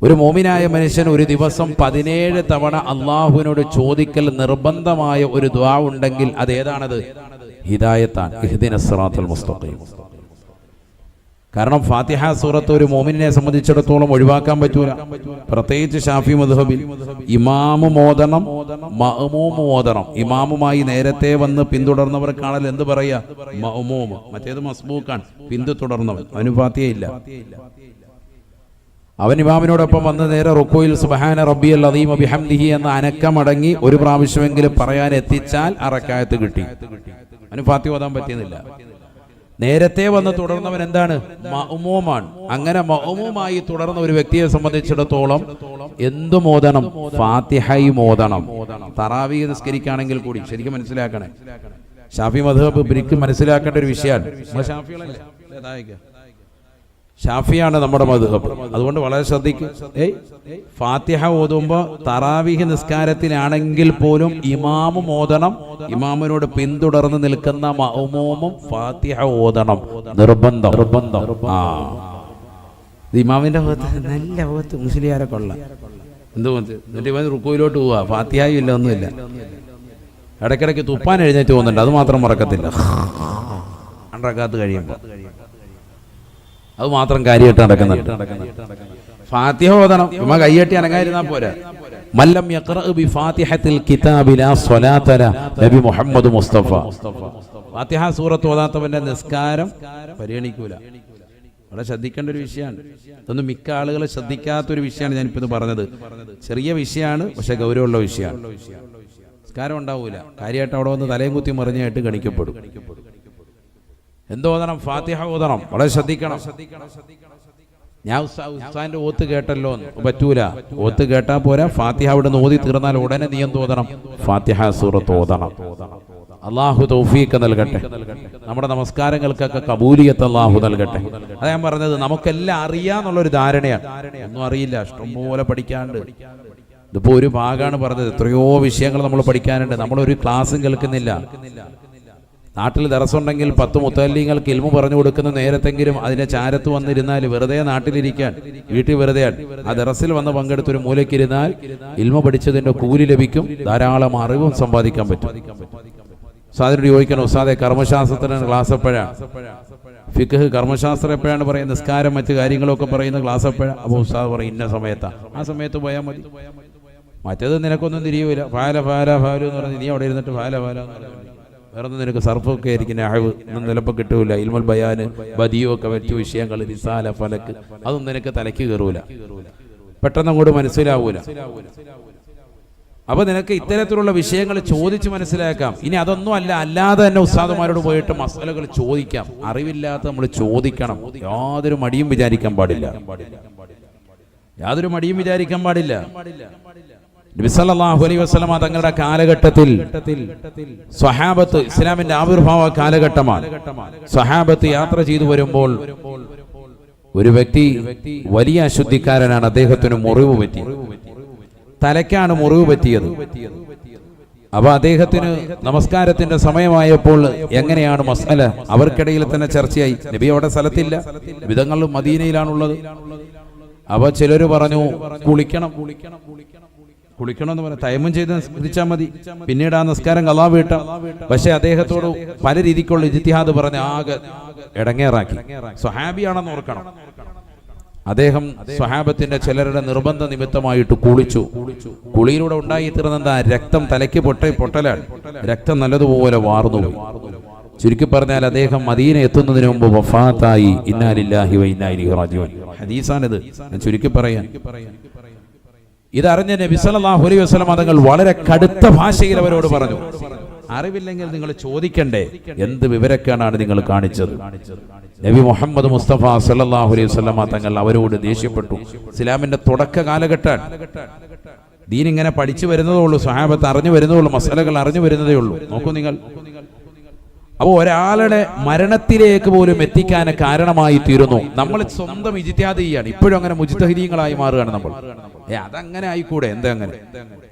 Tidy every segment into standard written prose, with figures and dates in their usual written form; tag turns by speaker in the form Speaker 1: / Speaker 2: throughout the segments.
Speaker 1: ഒരു മോമിനായ മനുഷ്യൻ ഒരു ദിവസം 17 തവണ അള്ളാഹുവിനോട് ചോദിക്കൽ നിർബന്ധമായ ഒരു ദുആ ഉണ്ടെങ്കിൽ അതേതാണത്? ഹിദായത്താണ്. ഇഹ്ദിനസ് സിറാത്തൽ മുസ്തഖീം. കാരണം ഫാത്തിഹ സൂറത്ത് ഒരു മോമിനെ സംബന്ധിച്ചിടത്തോളം ഒഴിവാക്കാൻ പറ്റൂല. പ്രത്യേകിച്ച് ഷാഫി മദ്ഹബിൽ ഇമാമു മോദനം, മഅ്മൂം മോദനം. ഇമാമുമായി നേരത്തെ വന്ന് പിന്തുടർന്നവർക്കാണല്ലോ എന്ത് പറയാ? മഅ്മൂം. മറ്റേത് മസ്ബൂക്കാണ്, പിന്തുടർന്നവൻ. അവന് ഫാത്തിഹ ഇല്ല. അവൻ ഇമാമിനോടൊപ്പം വന്ന് നേരെ റുക്കൂയിൽ സുബ്ഹാന റബ്ബിയൽ അദീം ബിഹംദിഹി എന്ന അനക്കമടങ്ങി ഒരു പ്രാവശ്യമെങ്കിലും പറയാൻ എത്തിച്ചാൽ ആ റക്അത്ത് കിട്ടി. അവന് ഫാത്തിഹ ഓതാൻ പറ്റിയെന്നില്ല. നേരത്തെ വന്ന് തുടർന്നവൻ എന്താണ്? മഅ്മൂമാണ്. അങ്ങനെ മഅ്മൂമായി തുടർന്ന ഒരു വ്യക്തിയെ സംബന്ധിച്ചിടത്തോളം എന്തു മോദനം? ഫാത്തിഹയും മോദനം. തറാവീഹ് നിസ്കരിക്കുകയാണെങ്കിൽ കൂടി ശരിക്കും മനസ്സിലാക്കണേ. ഷാഫി മദ്ഹബ് ഇവർക്ക് മനസ്സിലാക്കേണ്ട ഒരു വിഷയമാണ്. ഷാഫിയാണ് നമ്മുടെ മദ്ഹബ്. അതുകൊണ്ട് വളരെ ശ്രദ്ധിക്കും. ഫാത്തിഹ ഓതുമ്പോൾ തറാവീഹ് നിസ്കാരത്തിലാണെങ്കിൽ പോലും ഇമാമു ഓതണം. ഇമാമിനോട് പിന്തുടർന്ന് നിൽക്കുന്ന മഅ്മൂമും ഫാത്തിഹ ഓതണം. നിർബന്ധം. ഇമാമിന്റെ നല്ല ഓത്ത് മുസ്ലിയാരെ കൊള്ളാം. എന്നിട്ട് റുക്കൂയിലോട്ട് പോവാ, ഫാത്തിഹയും ഇല്ല, ഒന്നുമില്ല. ഇടയ്ക്കിടയ്ക്ക് തുപ്പാൻ എഴുന്നേറ്റ് പോകുന്നുണ്ട്, അത് മാത്രം മറക്കത്തില്ല. റക്അത്ത് കഴിയുമ്പോൾ അത് മാത്രം കാര്യമായിട്ട് നടക്കുന്നുണ്ട്. ഫാത്തിഹ ഓതണം. ഇമ്മ കയ്യട്ടി അനങ്ങാതിരുന്നാ പോരാ. മല്ലം യഖറഉ ബിഫാത്തിഹത്തിൽ കിതാബി ലാ സ്വലാത ല. നബി മുഹമ്മദ് മുസ്തഫ. ഫാത്തിഹ സൂറത്ത് ഓതാത്തവന്റെ നിസ്കാരം പരിഗണിക്കൂല. വളരെ ശ്രദ്ധിക്കേണ്ട ഒരു വിഷയമാണ്. ഇതൊന്നും മിക്ക ആളുകൾ ശ്രദ്ധിക്കാത്തൊരു വിഷയമാണ് ഞാനിപ്പോൾ ഇത് പറഞ്ഞത്. ചെറിയ വിഷയമാണ്, പക്ഷെ ഗൗരവമുള്ള വിഷയമാണ്. നിസ്കാരം ഉണ്ടാവൂല. കാര്യമായിട്ട് അവിടെ വന്ന് തലയും കുത്തി മറിഞ്ഞായിട്ട് ഗണിക്കപ്പെടും. എന്തോതണം? ഫാത്തിഹ ഓതണം. വളരെ ശ്രദ്ധിക്കണം. ഞാൻ ഉസ്താദിന്റെ ഓത്ത് കേട്ടല്ലോ, പറ്റൂല. ഓത്ത് കേട്ടാ പോരാ, ഫാത്തിഹ അവിടെ നിന്ന് ഓതി തീർന്നാൽ ഉടനെ നീ എന്തോതണം? ഫാത്തിഹ സൂറത്ത് ഓതണം. അള്ളാഹു തൗഫീഖ് നൽകട്ടെ. നമ്മുടെ നമസ്കാരങ്ങൾക്കൊക്കെ കബൂലിയത്ത് അള്ളാഹു നൽകട്ടെ. അതാ ഞാൻ പറഞ്ഞത്, നമുക്കെല്ലാം അറിയാന്നുള്ളൊരു ധാരണയാണ്. ഒന്നും അറിയില്ല, ഇഷ്ടംപോലെ പഠിക്കാനുണ്ട്. ഇതിപ്പോ ഒരു ഭാഗമാണ് പറഞ്ഞത്. എത്രയോ വിഷയങ്ങൾ നമ്മൾ പഠിക്കാനുണ്ട്. നമ്മളൊരു ക്ലാസ്സും കേൾക്കുന്നില്ല. നാട്ടിൽ ദറസുണ്ടെങ്കിൽ 10 മുത്തല്ലിങ്ങൾക്ക് ഇൽമു പറഞ്ഞു കൊടുക്കുന്ന നേരത്തെങ്കിലും അതിന്റെ ചാരത്ത് വന്നിരുന്നാൽ വെറുതെ നാട്ടിലിരിക്കാൻ, വീട്ടിൽ വെറുതെയാണ്. ആ ദറസിൽ വന്ന് പങ്കെടുത്തൊരു മൂലക്കിരുന്നാൽ ഇൽമു പഠിച്ചതിന്റെ കൂലി ലഭിക്കും, ധാരാളം അറിവും സമ്പാദിക്കാൻ പറ്റും. ഉസ്താദിനോട് ചോദിക്കണം, ഉസ്താദെ കർമ്മശാസ്ത്രത്തിന് ക്ലാസ് എപ്പോഴാണ്? ഫിഖ് കർമ്മശാസ്ത്രം എപ്പോഴാണ് പറയുന്നത്? നിസ്കാരം മറ്റു കാര്യങ്ങളൊക്കെ പറയുന്ന ക്ലാസ് എപ്പോഴാണ്? അപ്പോൾ ഉസ്താദ് പറയും ഇന്ന സമയത്താണ്. ആ സമയത്ത് പോയാൽ മതി. മറ്റേത് നിനക്കൊന്നും തിരിയൂല. ഫാല എന്ന് പറഞ്ഞ് നീ അവിടെ ഇരുന്നിട്ട് ഫാല എന്ന് പറഞ്ഞു വേറൊന്നും നിനക്ക് സർഫൊക്കെ ആയിരിക്കും. അഹവ് ഒന്നും ചിലപ്പോൾ കിട്ടൂല. ഇൽമുൽ ബയാന്, ബദിയോ ഒക്കെ മറ്റു വിഷയങ്ങൾ, റിസാല, ഫലക്ക്, അതൊന്നും നിനക്ക് തലയ്ക്ക് കയറൂല, പെട്ടെന്ന് അങ്ങോട്ട് മനസ്സിലാവൂല. അപ്പൊ നിനക്ക് ഇത്തരത്തിലുള്ള വിഷയങ്ങൾ ചോദിച്ച് മനസ്സിലാക്കാം. ഇനി അതൊന്നും അല്ലാതെ തന്നെ ഉസ്താദുമാരോട് പോയിട്ട് മസലകൾ ചോദിക്കാം. അറിവില്ലാത്ത നമ്മൾ ചോദിക്കണം. യാതൊരു മടിയും വിചാരിക്കാൻ പാടില്ല. നബി സല്ലല്ലാഹു അലൈഹി വസല്ലം തങ്ങളുടെ കാലഘട്ടത്തിൽ സ്വഹാബത്ത്, ഇസ്ലാമിന്റെ ആവിർഭാവ കാലഘട്ടമാണ്. സ്വഹാബത്ത് യാത്ര ചെയ്തു വരുമ്പോൾ ഒരു വ്യക്തി വലിയ അശുദ്ധിക്കാരനാണ്. അദ്ദേഹത്തിന് മുറിവ് പറ്റി, തലയ്ക്കാണ് മുറിവ് പറ്റിയത്. അപ്പൊ അദ്ദേഹത്തിന് നമസ്കാരത്തിന്റെ സമയമായപ്പോൾ എങ്ങനെയാണ് മസ്അല? അവർക്കിടയിൽ തന്നെ ചർച്ചയായി. നബി അവിടെ സ്ഥലത്തില്ല, വിധങ്ങൾ മദീനയിലാണുള്ളത്. അപ്പൊ ചിലര് പറഞ്ഞു കുളിക്കണം എന്ന് പറഞ്ഞു. തയമ്മം ചെയ്ത് നിസ്കരിച്ചാൽ മതി, പിന്നീട് ആ നിസ്കാരം ഖളാ വീട്ടാം. പക്ഷെ അദ്ദേഹത്തോട് പല രീതിക്കുള്ള ഇജ്തിഹാദ് പറഞ്ഞ് ആകെ ഇടങ്ങേറാക്കി. സ്വഹാബിയാണെന്ന് ഓർക്കണം. അദ്ദേഹം സ്വഹാബത്തിന്റെ ചിലരുടെ നിർബന്ധ നിമിത്തമായിട്ട് കുളിച്ചു. കുളിയിലൂടെ ഉണ്ടായിത്തീർന്ന രക്തം തലയ്ക്ക് പൊട്ടലാണ്. രക്തം നല്ലതുപോലെ വാർന്നു. ചുരുക്കി പറഞ്ഞാൽ അദ്ദേഹം മദീന എത്തുന്നതിന് മുമ്പ് വഫാത്തായി. ഇന്നാ ലില്ലാഹി വ ഇന്നാ ഇലൈഹി റാജിഊൻ. ഹദീസാണിത്, ഞാൻ ചുരുക്കി പറയാൻ. ഇതറിഞ്ഞ നബി സല്ലല്ലാഹു അലൈഹി വസല്ലം തങ്ങൾ വളരെ കടുത്ത ഭാഷയിൽ അവരോട് പറഞ്ഞു, അറിവില്ലെങ്കിൽ നിങ്ങൾ ചോദിക്കണ്ടേ? എന്ത് വിവരക്കേടാണ് നിങ്ങൾ കാണിച്ചത്? നബി മുഹമ്മദ് മുസ്തഫ സല്ലല്ലാഹു അലൈഹി വസല്ലം തങ്ങൾ അവരോട് ദേഷ്യപ്പെട്ടു. ഇസ്ലാമിന്റെ തുടക്ക കാലഘട്ടമാണ്. ദീൻ ഇങ്ങനെ പഠിച്ചു വരുന്നതേ ഉള്ളൂ, സ്വഹാബത്ത് അറിഞ്ഞു വരുന്നതേ ഉള്ളൂ, മസലകൾ അറിഞ്ഞു വരുന്നതേ ഉള്ളൂ. നോക്കൂ നിങ്ങൾ. അപ്പോൾ ഒരാളുടെ മരണത്തിലേക്ക് പോലും എത്തിക്കാൻ കാരണമായി തീരുന്നു. നമ്മൾ സ്വന്തം ഇജ്തിഹാദ് ചെയ്യാണ്. ഇപ്പോഴും അങ്ങനെ മുജ്തഹിദീങ്ങളായി മാറുകയാണ് നമ്മൾ. അതങ്ങനെ ആയിക്കൂടെ? അങ്ങനെ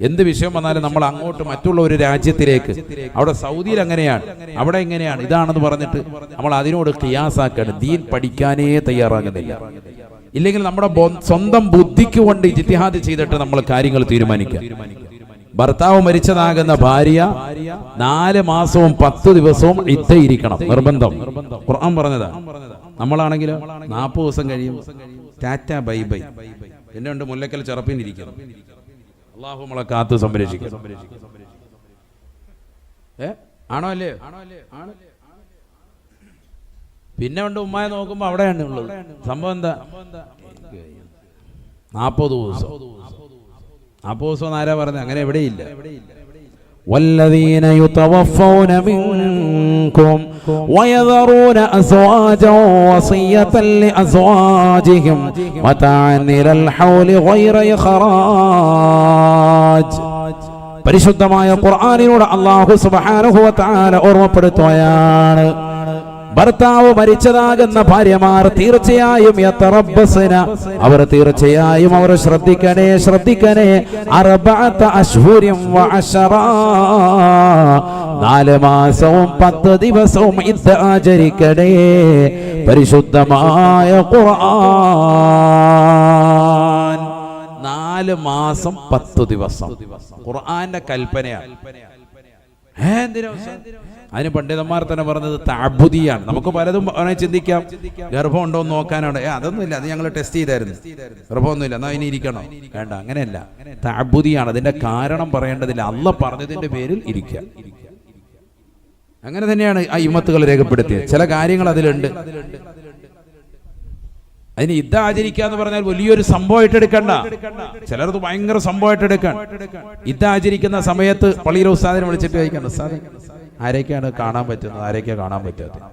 Speaker 1: എന്ത് വിഷയം വന്നാലും നമ്മൾ അങ്ങോട്ട് മറ്റുള്ള ഒരു രാജ്യത്തിലേക്ക്, അവിടെ സൗദിയിൽ അങ്ങനെയാണ്, അവിടെ എങ്ങനെയാണ്, ഇതാണെന്ന് പറഞ്ഞിട്ട് നമ്മൾ അതിനോട് ഖിയാസാക്കാണ്. ദീൻ പഠിക്കാനേ തയ്യാറാകുന്നില്ല. ഇല്ലെങ്കിൽ നമ്മുടെ സ്വന്തം ബുദ്ധിക്ക് കൊണ്ട് ഇജ്തിഹാദ് ചെയ്തിട്ട് നമ്മൾ കാര്യങ്ങൾ തീരുമാനിക്കുക. ഭർത്താവ് മരിച്ചതാകുന്ന ഭാര്യ 4 മാസവും 10 ദിവസവും ഇരിക്കണം, നിർബന്ധം. ഖുർആൻ പറഞ്ഞതാ. നമ്മളാണെങ്കിലോ 40 ദിവസം കഴിയും, ടാറ്റ ബൈ ബൈ. എന്നെ കൊണ്ട് മുല്ലക്കൽ ചെറുപ്പിനിരിക്കണം. അള്ളാഹു നമ്മളെ കാത്ത് സംരക്ഷിക്കും. ആണോ അല്ലേ? പിന്നെ കൊണ്ട് ഉമ്മായ നോക്കുമ്പോ അവിടെയാണ് ഉള്ളത്. സംഭവം എന്താ? 40 ദിവസം. 40 ദിവസം ആരാ പറഞ്ഞത്? അങ്ങനെ എവിടെയില്ല. والذين يتوفون منكم ويذرون أزواجا وصية لأزواجهم متاعا إلى الحول غير إخراج. പരിശുദ്ധമായ ഖുർആനിലൂടെ അല്ലാഹു സുബ്ഹാനഹു വ തആല ഓർമ്മപ്പെടുത്തുകയാണ്, ഭർത്താവ് മരിച്ചതാകുന്ന ഭാര്യമാർ തീർച്ചയായും അവർ തീർച്ചയായും അവർ ശ്രദ്ധിക്കണേ 4 മാസവും 10 ദിവസവും ഇദ്ദ ആചരിക്കണേ. പരിശുദ്ധമായ ഖുർആൻ 4 മാസം 10 ദിവസം ഖുർആന്റെ കൽപ്പനയാണ്. അതിന് പണ്ഡിതന്മാർ തന്നെ പറഞ്ഞത് തഅബ്ബുദിയാണ്. നമുക്ക് പലതും ചിന്തിക്കാം, ഗർഭം ഉണ്ടോ എന്ന് നോക്കാനാണ്. അതൊന്നുമില്ല, അത് ഞങ്ങൾ ടെസ്റ്റ് ചെയ്തായിരുന്നു, ഗർഭമൊന്നുമില്ല, എന്നാൽ ഇനി ഇരിക്കണോ? വേണ്ട, അങ്ങനെയല്ല. തഅബ്ബുദിയാണ്. അതിന്റെ കാരണം പറയേണ്ടതില്ല, അല്ലാഹ് പറഞ്ഞതിന്റെ പേരിൽ ഇരിക്കുക. അങ്ങനെ തന്നെയാണ് ആ ഇമ്മത്തുകൾ രേഖപ്പെടുത്തിയത്. ചില കാര്യങ്ങൾ അതിലുണ്ട്. അതിന് ഇദ്ദ ആചരിക്കുക എന്ന് പറഞ്ഞാൽ വലിയൊരു സംഭവമായിട്ട് എടുക്കണ്ട. ചിലർക്ക് ഭയങ്കര സംഭവമായിട്ട് എടുക്കാൻ. ഇദ്ദ ആചരിക്കുന്ന സമയത്ത് പള്ളിയിലെ ഉസ്താദിനെ വിളിച്ചിട്ട് ചോദിക്കണം, ഉസ്താദേ ആരൊക്കെയാണ് കാണാൻ പറ്റുന്നത്, ആരൊക്കെയാണ് കാണാൻ പറ്റാത്തത്?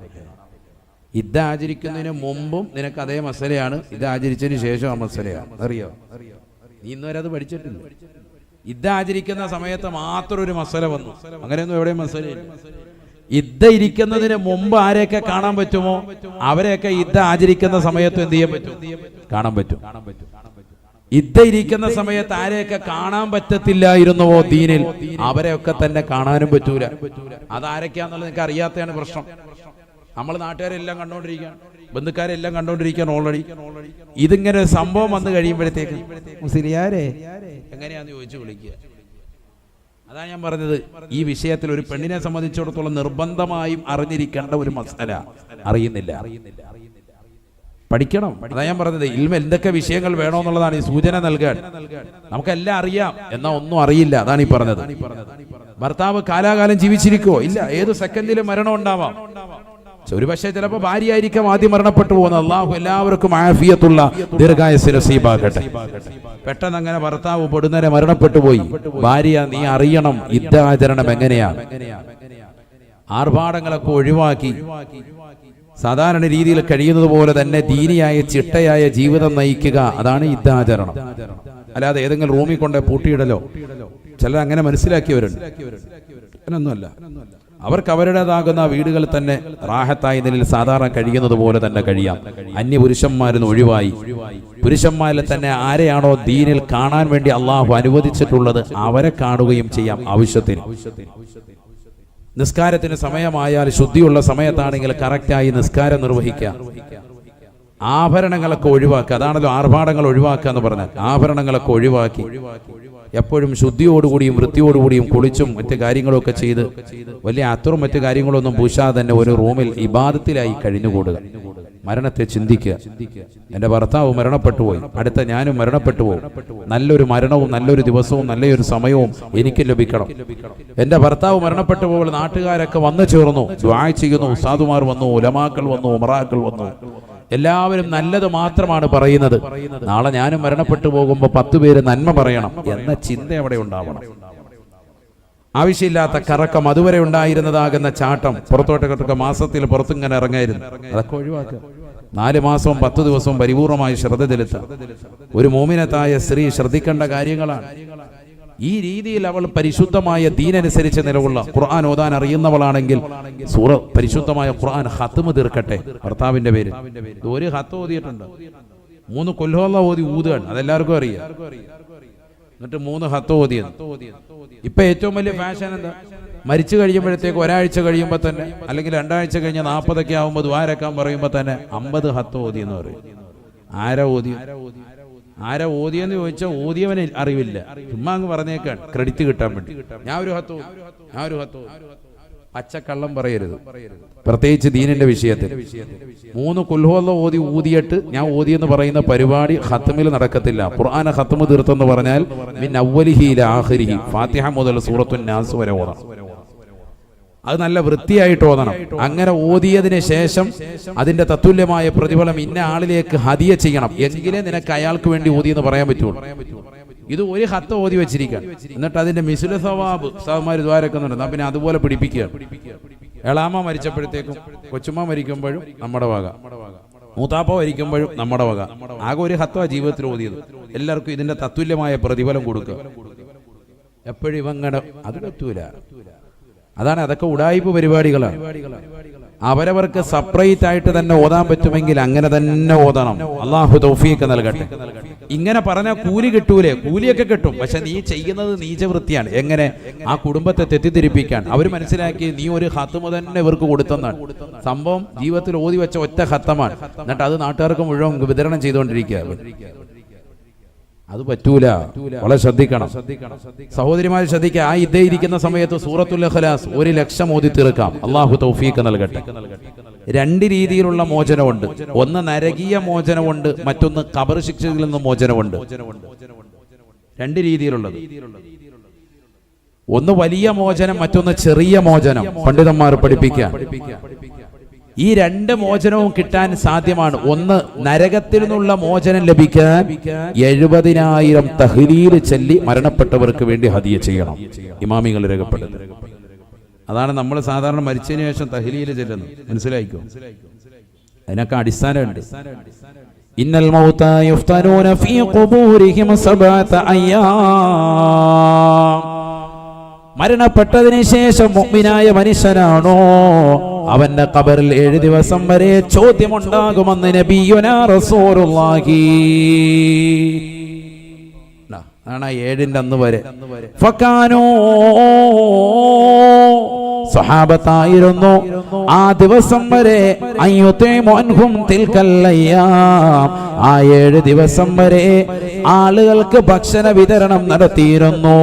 Speaker 1: ഇദ്ദ ആചരിക്കുന്നതിന് മുമ്പും നിനക്ക് അതേ മസലയാണ്, ഇദ്ദ ആചരിച്ചതിന് ശേഷം ആ മസലയാണ്. അറിയോ? നീ ഇന്നുവരെ അത് പഠിച്ചിട്ടില്ല. ഇദ്ദ ആചരിക്കുന്ന സമയത്ത് മാത്രം ഒരു മസല വന്നു, അങ്ങനെയൊന്നും എവിടെയും മസലയില്ല. ഇദ്ദ ഇരിക്കുന്നതിന് മുമ്പ് ആരെയൊക്കെ കാണാൻ പറ്റുമോ അവരെയൊക്കെ ഇദ്ദ ആചരിക്കുന്ന സമയത്ത് എന്ത് ചെയ്യാൻ പറ്റും? കാണാൻ പറ്റും. ഇദ്ദ ഇരിക്കുന്ന സമയത്ത് ആരെയൊക്കെ കാണാൻ പറ്റത്തില്ലായിരുന്നുവോ ദീനിൽ, അവരെയൊക്കെ തന്നെ കാണാനും പറ്റൂല. അതാരൊക്കെയാന്നുള്ളത് നിങ്ങൾക്ക് അറിയാത്തതാണ് പ്രശ്നം. നമ്മൾ നാട്ടുകാരെല്ലാം കണ്ടോണ്ടിരിക്കുകയാണ്, ബന്ധുക്കാരെല്ലാം കണ്ടോണ്ടിരിക്കുകയാണ് ഓൾറെഡി. ഇതിങ്ങനെ ഒരു സംഭവം വന്നു കഴിയുമ്പോഴത്തേക്ക് മുസ്ലിയാരെ എങ്ങനെയാന്ന് ചോദിച്ചു വിളിക്കുക. അതാണ് ഞാൻ പറഞ്ഞത്, ഈ വിഷയത്തിൽ ഒരു പെണ്ണിനെ സംബന്ധിച്ചിടത്തോളം നിർബന്ധമായും അറിഞ്ഞിരിക്കേണ്ട ഒരു മസല അറിയുന്നില്ല, പഠിക്കണം. അതാ ഞാൻ പറഞ്ഞത്, ഇൽമ എന്തൊക്കെ വിഷയങ്ങൾ വേണമെന്നുള്ളതാണ് ഈ സൂചന നൽകാൻ. നമുക്കെല്ലാം അറിയാം, എന്നാ ഒന്നും അറിയില്ല. അതാണ് ഈ പറഞ്ഞത്. ഭർത്താവ് കാലാകാലം ജീവിച്ചിരിക്കുവോ? ഇല്ല, ഏത് സെക്കൻഡിലും മരണം ഉണ്ടാവാം. ഒരു പക്ഷേ ചിലപ്പോൾ ഭാര്യയായിരിക്കാം ആദ്യം മരണപ്പെട്ടു പോകുന്നത്. അള്ളാഹു എല്ലാവർക്കും ആഫിയത്തുള്ള ദീർഘായുസ്സ് നസീബാക്കട്ടെ. പെട്ടെന്ന് അങ്ങനെ ഭർത്താവ് പൊടുന്നനെ മരണപ്പെട്ടു പോയി. ഭാര്യ, നീ അറിയണം ഇദ്ദ ആചരണം എങ്ങനെയാണ്. ആർഭാടങ്ങളൊക്കെ ഒഴിവാക്കി സാധാരണ രീതിയിൽ കഴിയുന്നത് പോലെ തന്നെ ദീനിയായ ചിട്ടയായ ജീവിതം നയിക്കുക, അതാണ് ഇദ്ദ ആചരണം. അല്ലാതെ ഏതെങ്കിലും റൂമിൽ കൊണ്ട് പൂട്ടിയിടലോ. ചിലർ അങ്ങനെ മനസ്സിലാക്കിയവരുണ്ട്. അങ്ങനൊന്നുമല്ല. അവർക്ക് അവരുടേതാകുന്ന വീടുകളിൽ തന്നെ റാഹത്തായ നിലയിൽ സാധാരണ കഴിയുന്നത് പോലെ തന്നെ കഴിയാം. അന്യ പുരുഷന്മാരിൽ ഒഴിവായി പുരുഷന്മാരിൽ തന്നെ ആരെയാണോ ദീനിൽ കാണാൻ വേണ്ടി അള്ളാഹു അനുവദിച്ചിട്ടുള്ളത് അവരെ കാണുകയും ചെയ്യാം ആവശ്യത്തിന്. നിസ്കാരത്തിന് സമയമായാൽ ശുദ്ധിയുള്ള സമയത്താണെങ്കിൽ കറക്റ്റായി നിസ്കാരം നിർവഹിക്കുക. ആഭരണങ്ങളൊക്കെ ഒഴിവാക്കുക. അതാണല്ലോ ആർഭാടങ്ങൾ ഒഴിവാക്കുക എന്ന് പറഞ്ഞാൽ. ആഭരണങ്ങളൊക്കെ ഒഴിവാക്കി എപ്പോഴും ശുദ്ധിയോടുകൂടിയും വൃത്തിയോടുകൂടിയും കുളിച്ചും മറ്റു കാര്യങ്ങളൊക്കെ ചെയ്ത് വലിയ അത്തറും മറ്റു കാര്യങ്ങളൊന്നും പൂശാതെ തന്നെ ഒരു റൂമിൽ ഇബാദത്തിലായി കഴിഞ്ഞുകൂടുക. മരണത്തെ ചിന്തിക്കുക. എൻ്റെ ഭർത്താവ് മരണപ്പെട്ടു പോയി, അടുത്ത ഞാനും മരണപ്പെട്ടു പോകും. നല്ലൊരു മരണവും നല്ലൊരു ദിവസവും നല്ലൊരു സമയവും എനിക്ക് ലഭിക്കണം. എൻ്റെ ഭർത്താവ് മരണപ്പെട്ടു പോകുമ്പോൾ നാട്ടുകാരൊക്കെ വന്നു ചേർന്നു, ദുആ ചെയ്യുന്നു. ഉസ്താദുമാർ വന്നു, ഉലമാക്കൾ വന്നു, ഉമറാക്കൾ വന്നു. എല്ലാവരും നല്ലത് മാത്രമാണ് പറയുന്നത്. നാളെ ഞാനും മരണപ്പെട്ടു പോകുമ്പോൾ 10 പേര് നന്മ പറയണം എന്ന ചിന്ത അവിടെ ഉണ്ടാവണം. ആവശ്യമില്ലാത്ത കറക്കം, അതുവരെ ഉണ്ടായിരുന്നതാകുന്ന ചാട്ടം, പുറത്തോട്ടൊക്കെ മാസത്തിൽ പുറത്തിങ്ങനെ ഇറങ്ങായിരുന്നു, അതൊക്കെ ഒഴിവാക്കുക. 4 മാസവും 10 ദിവസവും പരിപൂർണമായി ശ്രദ്ധ ചെലുത്തുക. ഒരു മോമിനത്തായ സ്ത്രീ ശ്രദ്ധിക്കേണ്ട കാര്യങ്ങളാണ്. ഈ രീതിയിൽ അവൾ പരിശുദ്ധമായ ദീനനുസരിച്ച് നിലകൊള്ള ഖുർആൻ ഓതാൻ അറിയുന്നവളാണെങ്കിൽ പരിശുദ്ധമായ ഖുർആൻ ഖത്മ് തീർക്കട്ടെ ഭർത്താവിന്റെ പേര്. ഒരു ഖത്ത് ഓതിയിട്ടുണ്ട്, 3 കൊല്ലം ഓതി ഊതുകയാണ്, അതെല്ലാവർക്കും അറിയാം. എന്നിട്ട് 3 ഖത്ത് ഓതിയത്. ഇപ്പൊ ഏറ്റവും വലിയ ഫാഷൻ എന്താ? മരിച്ചു കഴിയുമ്പോഴത്തേക്ക് ഒരാഴ്ച കഴിയുമ്പോൾ തന്നെ, അല്ലെങ്കിൽ 2 ആഴ്ച കഴിഞ്ഞ് 40 ആവുമ്പോൾ ദ്വാരക്കാൻ പറയുമ്പോൾ തന്നെ 50 ഖത്ത് ഓതി എന്ന് പറയും. ആരാ ഓതിയെന്ന് ചോദിച്ചാൽ ഓതിയവന് അറിവില്ല, ചുമ്മാ അങ്ങ് പറഞ്ഞേക്കാൻ ക്രെഡിറ്റ് കിട്ടാൻ വേണ്ടി. ഞാൻ ഒരു ഹത്തോ പച്ചക്കള്ളം പറയരുത്, പ്രത്യേകിച്ച് ദീനിന്റെ വിഷയത്തിൽ. 3 കുൽഹുവല്ലാഹ് ഊതിയിട്ട് ഞാൻ ഓതിയെന്ന് പറയുന്ന പരിപാടി ഖത്മിൽ നടക്കത്തില്ല. ഖുർആൻ ഖത്മ് തീർത്തെന്ന് പറഞ്ഞാൽ മിൻ അവ്വലിഹി ഇലാ ആഖിരിഹി, ഫാത്തിഹ മുതൽ സൂറത്തുൻ നാസ് വരെ ഓതണം. അത് നല്ല വൃത്തിയായിട്ട് ഓതണം. അങ്ങനെ ഓതിയതിന് ശേഷം അതിന്റെ തത്തുല്യമായ പ്രതിഫലം ഇന്ന ആളിലേക്ക് ഹദിയ ചെയ്യണം, എങ്കിലേ നിനക്ക് അയാൾക്ക് വേണ്ടി ഓതിയെന്ന് പറയാൻ പറ്റുള്ളൂ. ഇത് ഒരു ഹത്ത് ഓതി വെച്ചിരിക്കുകയാണ്, എന്നിട്ട് അതിന്റെ മിസ്ല സവാബ് സാഹുമാർ ദ്വാരക്കുന്നുണ്ട്. പിന്നെ അതുപോലെ പിടിപ്പിക്കുക. എളാമ മരിച്ചപ്പോഴത്തേക്കും, കൊച്ചുമ്മ മരിക്കുമ്പോഴും നമ്മുടെ വക, മൂത്താപ്പ മരിക്കുമ്പോഴും നമ്മുടെ വക. ആകെ ഒരു ഹത്വ ജീവിതത്തിൽ ഓതിയത്. എല്ലാവർക്കും ഇതിന്റെ തത്തുല്യമായ പ്രതിഫലം കൊടുക്കുക. എപ്പോഴും ഇവങ്ങടെ അത് പറ്റൂല. അതാണ്, അതൊക്കെ ഉഡായിപ്പ് പരിപാടികളാണ്. അവരവർക്ക് സെപ്പറേറ്റ് ആയിട്ട് തന്നെ ഓതാൻ പറ്റുമെങ്കിൽ അങ്ങനെ തന്നെ ഓതണം. അള്ളാഹു തൗഫീഖ് നൽകട്ടെ. ഇങ്ങനെ പറഞ്ഞാൽ കൂലി കിട്ടൂലേ? കൂലിയൊക്കെ കിട്ടും, പക്ഷെ നീ ചെയ്യുന്നത് നീചവൃത്തിയാണ്. എങ്ങനെ? ആ കുടുംബത്തെ തെറ്റിദ്ധരിപ്പിക്കാൻ. അവർ മനസ്സിലാക്കി നീ ഒരു ഖത്മ തന്നെ ഇവർക്ക് കൊടുത്തെന്നാണ്. സംഭവം ജീവിതത്തിൽ ഓതി വെച്ച ഒറ്റ ഖത്തമാണ്, എന്നിട്ട് അത് നാട്ടുകാർക്ക് മുഴുവൻ വിതരണം ചെയ്തുകൊണ്ടിരിക്കുക. അത് പറ്റൂല. വളരെ ശ്രദ്ധിക്കണം സഹോദരിമാർ, ശ്രദ്ധിക്കുക. ആ ഇതേ ഇരിക്കുന്ന സമയത്ത് സൂറത്തുൽ ഇഖ്ലാസ് 1,00,000 ഓതി തീർക്കാം. അള്ളാഹു തൗഫീഖ് നൽകട്ടെ. 2 രീതിയിലുള്ള മോചനമുണ്ട്. ഒന്ന് നരകീയ മോചനമുണ്ട്, മറ്റൊന്ന് ഖബർ ശിക്ഷയിൽ നിന്ന് മോചനമുണ്ട്. 2 രീതിയിലുള്ളത്. ഒന്ന് വലിയ മോചനം, മറ്റൊന്ന് ചെറിയ മോചനം. പണ്ഡിതന്മാർ പഠിപ്പിക്കുക. ഈ 2 മോചനവും കിട്ടാൻ സാധ്യമാണ്. ഒന്ന്, നരകത്തിൽ നിന്നുള്ള മോചനം ലഭിക്കാൻ 70,000 തഹ്ലീൽ ചൊല്ലി മരണപ്പെട്ടവർക്ക് വേണ്ടി ഹദിയ ചെയ്യണം. ഇമാമികൾ രേഖപ്പെടുത്തുന്നു. അതാണ് നമ്മൾ സാധാരണ മരിച്ചതിന് ശേഷം തഹ്ലീൽ ചൊല്ലുന്നത്. മനസ്സിലായിക്കോ? അതിനൊക്കെ അടിസ്ഥാനമുണ്ട്. ഇന്നൽ മൗത യുഫ്തനൂന ഫീ ഖുബൂരിഹിം 7 അയ്യാം. മരണപ്പെട്ടതിന് ശേഷം മുഅ്മിനായ മനുഷ്യനാണോ, അവന്റെ ഖബറിൽ 7 ദിവസം വരെ ചോദ്യമുണ്ടാകുമെന്ന് നബിയുനാ റസൂലുള്ളാഹി. ആണ് 7ന്റെ അന്ന് വരെ. ഫകാനോ, സഹാബത്തായിരുന്നു ആ ദിവസം വരെ അയ്യുതൈമു അൻഹും തിൽക്കൽ അയ്യാം. ആ 7 ദിവസം വരെ ആളുകൾക്ക് ഭക്ഷണ വിതരണം നടത്തിയിരുന്നു.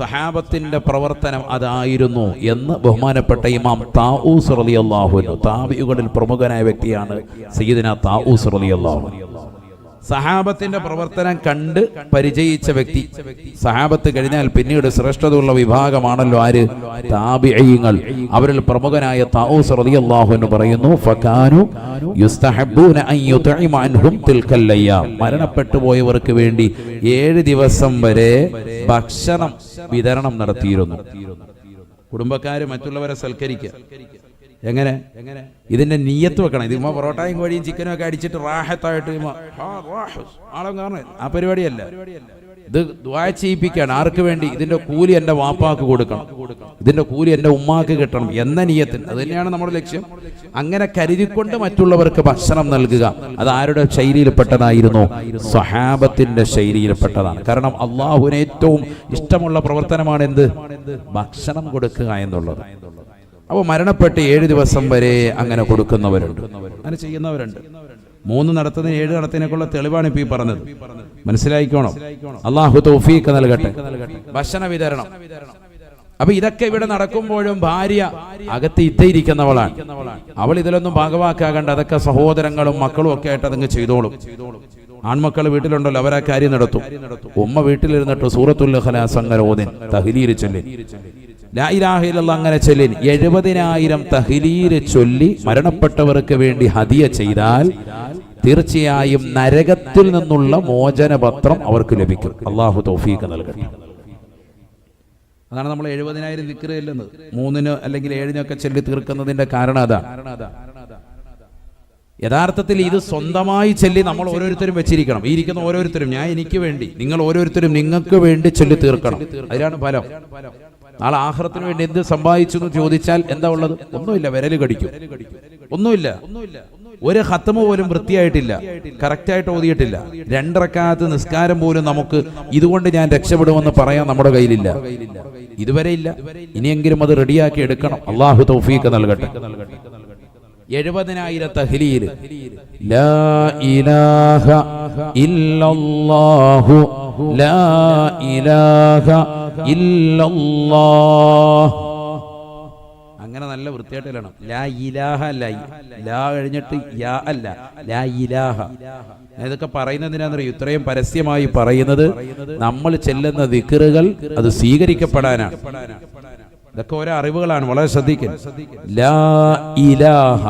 Speaker 1: സഹാബത്തിന്റെ പ്രവർത്തനം അതായിരുന്നു എന്ന് ബഹുമാനപ്പെട്ട ഇമാം താഊസ് റളിയല്ലാഹു അൻഹു, താബിഈകളിൽ പ്രമുഖനായ വ്യക്തിയാണ് സയ്യിദുനാ താഊസ് റളിയല്ലാഹു അൻഹു. സഹാബത്തിന്റെ പ്രവർത്തനം കണ്ട് പരിചയിച്ച വ്യക്തി. സഹാബത്ത് കഴിഞ്ഞാൽ പിന്നീട് ശ്രേഷ്ഠതയുള്ള വിഭാഗമാണല്ലോ ആര്? താബിഈങ്ങൾ. അവരിൽ പ്രമുഖനായ താഊസ് റളിയല്ലാഹു അൻഹു പറയുന്നു, ഫകാനു യുസ്തഹബ്ബൂന അൻ യുത്ഇമ അൻഹും തിൽക്കൽ അയ്യാം. മരണപ്പെട്ടു പോയവർക്ക് വേണ്ടി 7 ദിവസം വരെ ഭക്ഷണം വിതരണം നടത്തിയിരുന്നു. കുടുംബക്കാര് മറ്റുള്ളവരെ സൽക്കരിക്കുക. എങ്ങനെ? ഇതിന്റെ നിയ്യത്ത് വെക്കണം. ഇത് പൊറോട്ടയും കോഴിയും ചിക്കനും ഒക്കെ അടിച്ചിട്ട് റാഹത്തായിട്ട് ആളും കാണും, ആ പരിപാടിയല്ല. ഇത് ദുആ ചെയ്യിപ്പിക്കുകയാണ്. ആർക്ക് വേണ്ടി? ഇതിന്റെ കൂലി എന്റെ വാപ്പാക്ക് കൊടുക്കണം, ഇതിന്റെ കൂലി എന്റെ ഉമ്മാക്ക് കിട്ടണം എന്ന നിയ്യത്തിൽ. അത് തന്നെയാണ് നമ്മുടെ ലക്ഷ്യം. അങ്ങനെ കരുതിക്കൊണ്ട് മറ്റുള്ളവർക്ക് ഭക്ഷണം നൽകുക. അത് ആരുടെ ശൈലിയിൽപ്പെട്ടതായിരുന്നു? സ്വഹാബത്തിന്റെ ശൈലിയിൽപ്പെട്ടതാണ്. കാരണം അള്ളാഹുവിന് ഏറ്റവും ഇഷ്ടമുള്ള പ്രവർത്തനമാണ് എന്ത്? ഭക്ഷണം കൊടുക്കുക എന്നുള്ളത്. അപ്പോൾ മരണപ്പെട്ട് 7 ദിവസം വരെ അങ്ങനെ കൊടുക്കുന്നവരുണ്ട്, അങ്ങനെ ചെയ്യുന്നവരുണ്ട്. 3 നടത്തുന്നതിന് 7 നടത്തുന്നതിനേക്കുള്ള തെളിവാണ് ഇപ്പൊ ഈ പറഞ്ഞത്. മനസ്സിലായിക്കോണം. അള്ളാഹു തൗഫീഖ് നൽകട്ടെ. ഭക്ഷണ വിതരണം. അപ്പൊ ഇതൊക്കെ ഇവിടെ നടക്കുമ്പോഴും ഭാര്യ അകത്ത് ഇരിക്കുന്നവളാണ്. അവൾ ഇതിലൊന്നും ഭാഗവാക്കാകണ്ട. അതൊക്കെ സഹോദരങ്ങളും മക്കളും ഒക്കെ ആയിട്ട് അതങ്ങ് ചെയ്തോളും. ആൺമക്കൾ വീട്ടിലുണ്ടല്ലോ, അവരാ കാര്യം നടത്തും. ഉമ്മ വീട്ടിലിരുന്നിട്ട് സൂറത്തുൽ ഇഖ്ലാസ് അങ്ങനെ ഓതിൻ, തഹ്ലീൽ ചൊല്ലി, ലാ ഇലാഹ ഇല്ലല്ലാഹ് അങ്ങനെ ചൊല്ലി 70,000 തഹ്ലീൽ ചൊല്ലി മരണപ്പെട്ടവർക്ക് വേണ്ടി ഹദിയ ചെയ്താൽ തീർച്ചയായും നരകത്തിൽ നിന്നുള്ള മോചനപത്രം അവർക്ക് ലഭിക്കും. അള്ളാഹു തൗഫീഖ് നൽകട്ടെ. അതാണ് നമ്മൾ 70,000 ദിക്ർ ചെല്ലുന്നത്. 3 അല്ലെങ്കിൽ 7 ചൊല്ലി തീർക്കുന്നതിന്റെ കാരണം അതാ. യഥാർത്ഥത്തിൽ ഇത് സ്വന്തമായി ചൊല്ലി നമ്മൾ ഓരോരുത്തരും വെച്ചിരിക്കണം. ഈ ഇരിക്കുന്ന ഓരോരുത്തരും, ഞാൻ എനിക്ക് വേണ്ടി, നിങ്ങൾ ഓരോരുത്തരും നിങ്ങൾക്ക് വേണ്ടി ചൊല്ലി തീർക്കണം. അതിലാണ് ഫലം. നാളെ ആഖിറത്തിന് വേണ്ടി എന്ത് സമ്പാദിച്ചു എന്ന് ചോദിച്ചാൽ എന്താ ഉള്ളത്? ഒന്നുമില്ല, വിരല് കടിക്കും. ഒന്നുമില്ല. ഒരു ഖത്മ പോലും വൃത്തിയായിട്ടില്ല, കറക്റ്റായിട്ട് ഓതിയിട്ടില്ല. 2 റക്അത്ത് നിസ്കാരം പോലും നമുക്ക് ഇതുകൊണ്ട് ഞാൻ രക്ഷപ്പെടുമെന്ന് പറയാൻ നമ്മുടെ കയ്യിലില്ല, ഇതുവരെ ഇല്ല. ഇനിയെങ്കിലും അത് റെഡിയാക്കി എടുക്കണം. അള്ളാഹു തൗഫീഖ് നൽകട്ടെ. 70,000 തഹ്ലീൽ. ലാ ഇലാഹ ഇല്ലല്ലാഹു ലാ ഇലാഹ ഇല്ലല്ലാഹ്. അങ്ങനെ നല്ല വൃത്തിയായിട്ട് എഴുതണം. ലാ ഇലാഹ അല്ല, ലാ കഴിഞ്ഞിട്ട് യാ അല്ല, ലാ ഇലാഹ. ഇതൊക്കെ പറയുന്നതിനാണെന്നറിയോ ഇത്രയും പരസ്യമായി പറയുന്നത്? നമ്മൾ ചെല്ലുന്ന ദിക്റുകൾ അത് സ്വീകരിക്കപ്പെടാനാണ്. ഇതൊക്കെ ഓരോ അറിവുകളാണ്, വളരെ ശ്രദ്ധിക്കണം. ലാ ഇലാഹ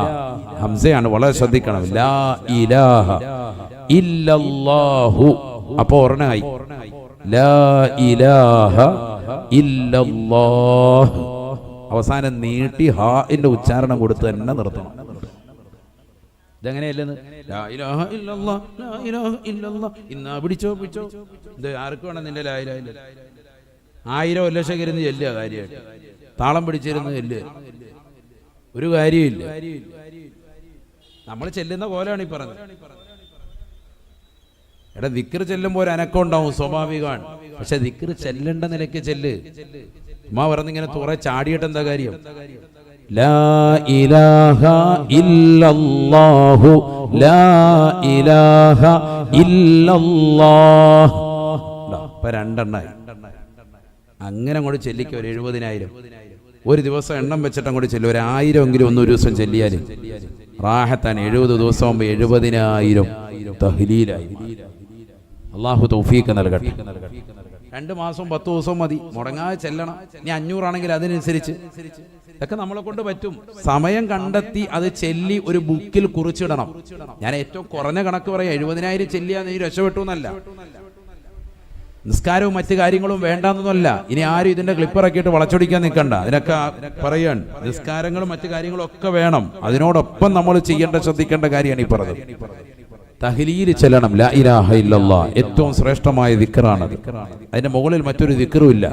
Speaker 1: ഹംസയാണ്, വളരെ ശ്രദ്ധിക്കണം. ലാ ഇലാഹ ഇല്ലല്ലാഹു, അപ്പൊ ഒരെണ്ണമായി. ലാ ഇലാഹ ഇല്ലല്ലാഹ്. അവസാനം നീട്ടി ഹാന്റെ ഉച്ചാരണം കൊടുത്ത് തന്നെ നിർത്തണം. ഇതെങ്ങനെയല്ലെന്ന്? ലാ ഇലാഹ ഇല്ലല്ലാഹ് ലാ ഇലാഹ ഇല്ലല്ലാഹ്. ഇന്നാ പിടിച്ചോ പിടിച്ചോ. ഇത് ആർക്ക് വേണം നിന്റെ ലാ ഇലാഹ ഇല്ലല്ലാഹ്? 1000 ലക്ഷം ഇരുന്ന് ചെല്ലുക, കാര്യമായിട്ട് താളം പിടിച്ചിരുന്ന് ചെല്ലുക, ഒരു കാര്യമില്ല. നമ്മൾ ചെല്ലുന്ന പോലെയാണ് ഈ പറഞ്ഞത്. എടാ ദിക്ർ ചെല്ലുമ്പോൾ ഒരു അനക്കം ഉണ്ടാവും, സ്വാഭാവികമാണ്. പക്ഷെ ദിക്ർ ചെല്ലേണ്ട നിലയ്ക്ക് ചെല്ല്. ഉമ്മ പറഞ്ഞിങ്ങനെ തുറ ചാടിയിട്ട് എന്താ കാര്യം? ലാ ഇലാഹ ഇല്ലല്ലാഹു ലാ ഇലാഹ ഇല്ലല്ലാഹ്. ഇപ്പൊ 2 എണ്ണമായി. അങ്ങനെ അങ്ങോട്ട് ചെല്ലിക്ക. ഒരു 70,000 ഒരു ദിവസം എണ്ണം വെച്ചിട്ട് അങ്ങോട്ട് ചെല്ലും. ഒരു 1000 എങ്കിലും ഒന്ന് ഒരു ദിവസം ചെല്ലിയാൽ റാഹത്താണ്. 70 ദിവസം ആകുമ്പോൾ 70,000 തഹ്ലീലായി. അള്ളാഹു തൗഫീഖ് നൽകട്ടെ. 2 മാസം 10 ദിവസം മതി, മുടങ്ങാതെ ചെല്ലണം. ഇനി 500 ആണെങ്കിൽ അതിനനുസരിച്ച്. ഇതൊക്കെ നമ്മളെ കൊണ്ട് പറ്റും. സമയം കണ്ടെത്തി അത് ചെല്ലി ഒരു ബുക്കിൽ കുറിച്ചിടണം. ഞാൻ ഏറ്റവും കുറഞ്ഞ കണക്ക് പറയാം, 70,000 ചെല്ലിയാൽ നീ രക്ഷപ്പെട്ടു എന്നല്ല. നിസ്കാരവും മറ്റു കാര്യങ്ങളും വേണ്ടെന്നല്ല. ഇനി ആരും ഇതിന്റെ ക്ലിപ്പിറക്കിയിട്ട് വളച്ചൊടിക്കാൻ നിൽക്കണ്ട. ഇതിനൊക്കെ പറയാൻ നിസ്കാരങ്ങളും മറ്റു കാര്യങ്ങളും ഒക്കെ വേണം. അതിനോടൊപ്പം നമ്മൾ ശ്രദ്ധിക്കേണ്ട കാര്യമാണ് ഈ പറഞ്ഞത്. തഹ്ലീൽ ചെല്ലണം. ലാ ഇലാഹ ഇല്ലല്ലാഹ് ഏറ്റവും ശ്രേഷ്ഠമായ ദിക്റാണത്. അതിന്റെ മുകളിൽ മറ്റൊരു ദിക്റും ഇല്ല.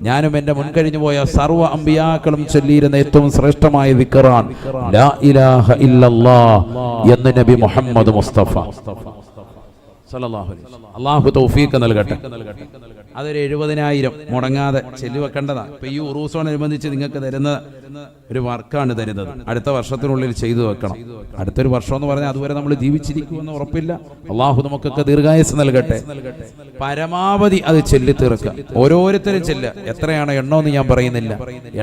Speaker 1: ഞാനും എന്റെ മുൻകഴിഞ്ഞു പോയ സർവ്വ അമ്പിയാക്കളും ചൊല്ലിയിരുന്ന ഏറ്റവും ശ്രേഷ്ഠമായ ദിക്റാണ് ലാ ഇലാഹ ഇല്ലല്ലാഹ് എന്ന് നബി മുഹമ്മദ് മുസ്തഫ അള്ളാഹു തൗഫീഖ് നൽകട്ടെ. അതൊരു 70,000 മുടങ്ങാതെ ചെല്ലി വെക്കേണ്ടതാണ്. ഇപ്പൊ ഈ ഉറൂസോടനുബന്ധിച്ച് നിങ്ങൾക്ക് തരുന്ന ഒരു വർക്കാണ് തരുന്നത്. അടുത്ത വർഷത്തിനുള്ളിൽ ചെയ്തു വെക്കണം. അടുത്തൊരു വർഷം എന്ന് പറഞ്ഞാൽ അതുവരെ നമ്മൾ ജീവിച്ചിരിക്കുമെന്ന് ഉറപ്പില്ല. അള്ളാഹു നമുക്കൊക്കെ ദീർഘായുസ്സ് നൽകട്ടെ. പരമാവധി അത് ചെല്ലി തീർക്കുക. ഓരോരുത്തരും ചെല്ലുക. എത്രയാണ് എണ്ണമെന്ന് ഞാൻ പറയുന്നില്ല.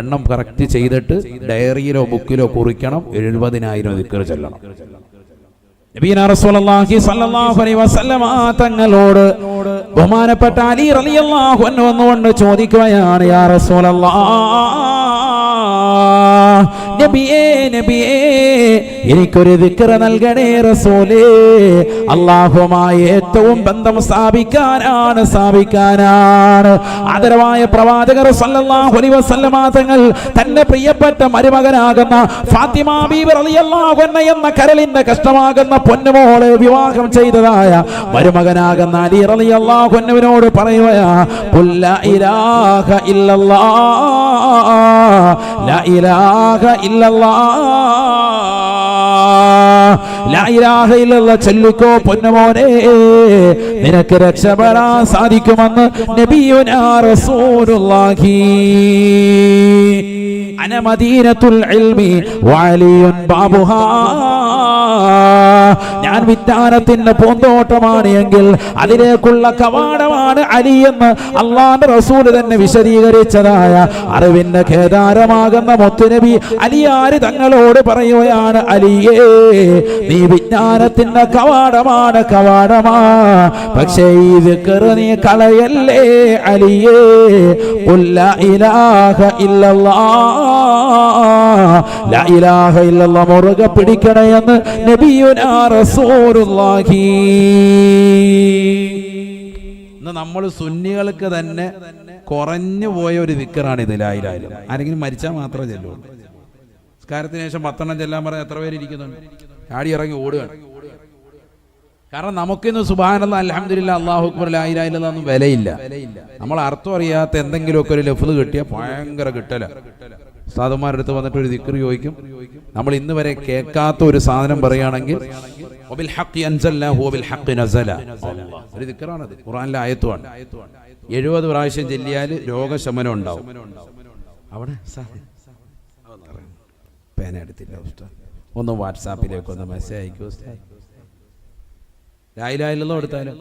Speaker 1: എണ്ണം കറക്റ്റ് ചെയ്തിട്ട് ഡയറിയിലോ ബുക്കിലോ കുറിക്കണം. 70,000 ദിക്ർ ചെല്ലണം. നബിയനാ റസൂലുള്ളാഹി സ്വല്ലല്ലാഹു അലൈഹി വസല്ലമ തങ്ങളോട് ബഹുമാനപ്പെട്ട അലി റളിയല്ലാഹു അൻഹു വന്നുകൊണ്ട് ചോദിക്കുകയാണ്, യാ റസൂലല്ലാഹ്, നബിയേ നബിയേ എനിക്കൊരു ദിക്ർ നൽകണേ റസൂലേ. അല്ലാഹുവുമായി ഏറ്റവും ബന്ധം സ്ഥാപിക്കാനാണ് ആദരവായ പ്രവാചകർ സല്ലല്ലാഹു അലൈഹി വസല്ലമ തങ്ങൾ തന്റെ പ്രിയപ്പെട്ട മരുമകനാകുന്ന ഫാത്തിമ ബീവി റളിയല്ലാഹു അൻഹ എന്ന കരളിന്റെ കഷ്ടമാകുന്ന പൊന്നുമോളെ വിവാഹം ചെയ്തതായ മരുമകനാകുന്ന അലി റളിയല്ലാഹു അൻഹുവിനോട് പറയുകയാ, ഖുൽ ലാ ഇലാഹ ഇല്ലല്ലാഹ് ലാ ഇലാഹ ഇല്ലല്ലാഹ് ലാ ഇലാഹ ഇല്ലല്ലാഹ് ചൊല്ലിക്കോ പൊന്നുമോനെ, നിനക്ക് രക്ഷപ്പെടാൻ സാധിക്കുമെന്ന് നബിയുനാ റസൂലുള്ളാഹി. അന മദീനത്തുൽ ഇൽമി വഅലിയുൻ ബാബുഹാ. ഞാൻ വിജ്ഞാനത്തിന്റെ പൂന്തോട്ടമാണ് എങ്കിൽ അതിലേക്കുള്ള കവാടമാണ് അലി എന്ന് അള്ളാന്റെ റസൂൽ തന്നെ വിശദീകരിച്ചതായ അറിവിന്റെ കേദാരമാകുന്ന മുത്തുനബി അലിയാര് തങ്ങളോട് പറയുകയാണ്, അലിയേ നീ വിജ്ഞാനത്തിന്റെ കവാടമാണ്, പക്ഷേ ഈ ദിക്ർ നീ കളയല്ലേ അലിയേ. ഖുൽ ലാ ഇലാഹ ഇല്ലല്ലാഹ് ലാ ഇലാഹ ഇല്ലല്ലാഹ് മുറുകെ പിടിക്കണേ എന്ന് നബിയുനാ റസൂലുള്ളാഹി. ഇന്ന് നമ്മൾ സുന്നികൾക്ക് തന്നെ കുറഞ്ഞു പോയ ഒരു ദിക്റാണ് ഇത് ലാ ഇലാഹ ഇല്ലല്ലാഹ്. ആരെങ്കിലും മരിച്ചാൽ മാത്രമേ ചെല്ലൂ. നിസ്കാരത്തിന് ശേഷം 10 എണ്ണം ചെല്ലാൻ പറഞ്ഞാൽ എത്ര പേര് ഇരിക്കുന്നുണ്ട്? ചാടി ഇറങ്ങി ഓടുകയാണ്. കാരണം നമുക്കിന്ന് സുബ്ഹാനല്ലാഹ് അൽഹംദുലില്ലാഹ് അല്ലാഹു അക്ബർ ലാ ഇലാഹ ഇല്ലല്ലാഹ് ഒന്നും വിലയില്ല. നമ്മൾ അർത്ഥം അറിയാത്ത എന്തെങ്കിലുമൊക്കെ ഒരു ലഫ്ള് കിട്ടിയാൽ ഭയങ്കര കിട്ടല. ഉസ്താദുമാരുടെ അടുത്ത് വന്നിട്ട് ഒരു ദിക്ർ ചോദിക്കും. നമ്മൾ ഇന്ന് വരെ കേൾക്കാത്ത ഒരു സാധനം പറയുകയാണെങ്കിൽ വബിൽ ഹഖ് അൻസൽനാഹു വബിൽ ഹഖ് നസല, ഒരു ദിക്റാണത്. ഖുർആനിലെ ആയത്തുമാണ്. 70 പ്രാവശ്യം ചൊല്ലിയാൽ രോഗശമനം ഉണ്ടാവും. അവിടെ പേന എടുത്തില്ല ഉസ്താദ്. ഒന്ന് വാട്സാപ്പിലേക്ക് ഒന്ന് മെസ്സേജ് അയക്കൂ. ലാ ഇലാഹ ഇല്ലല്ലാഹ് കൊടുത്താലോ?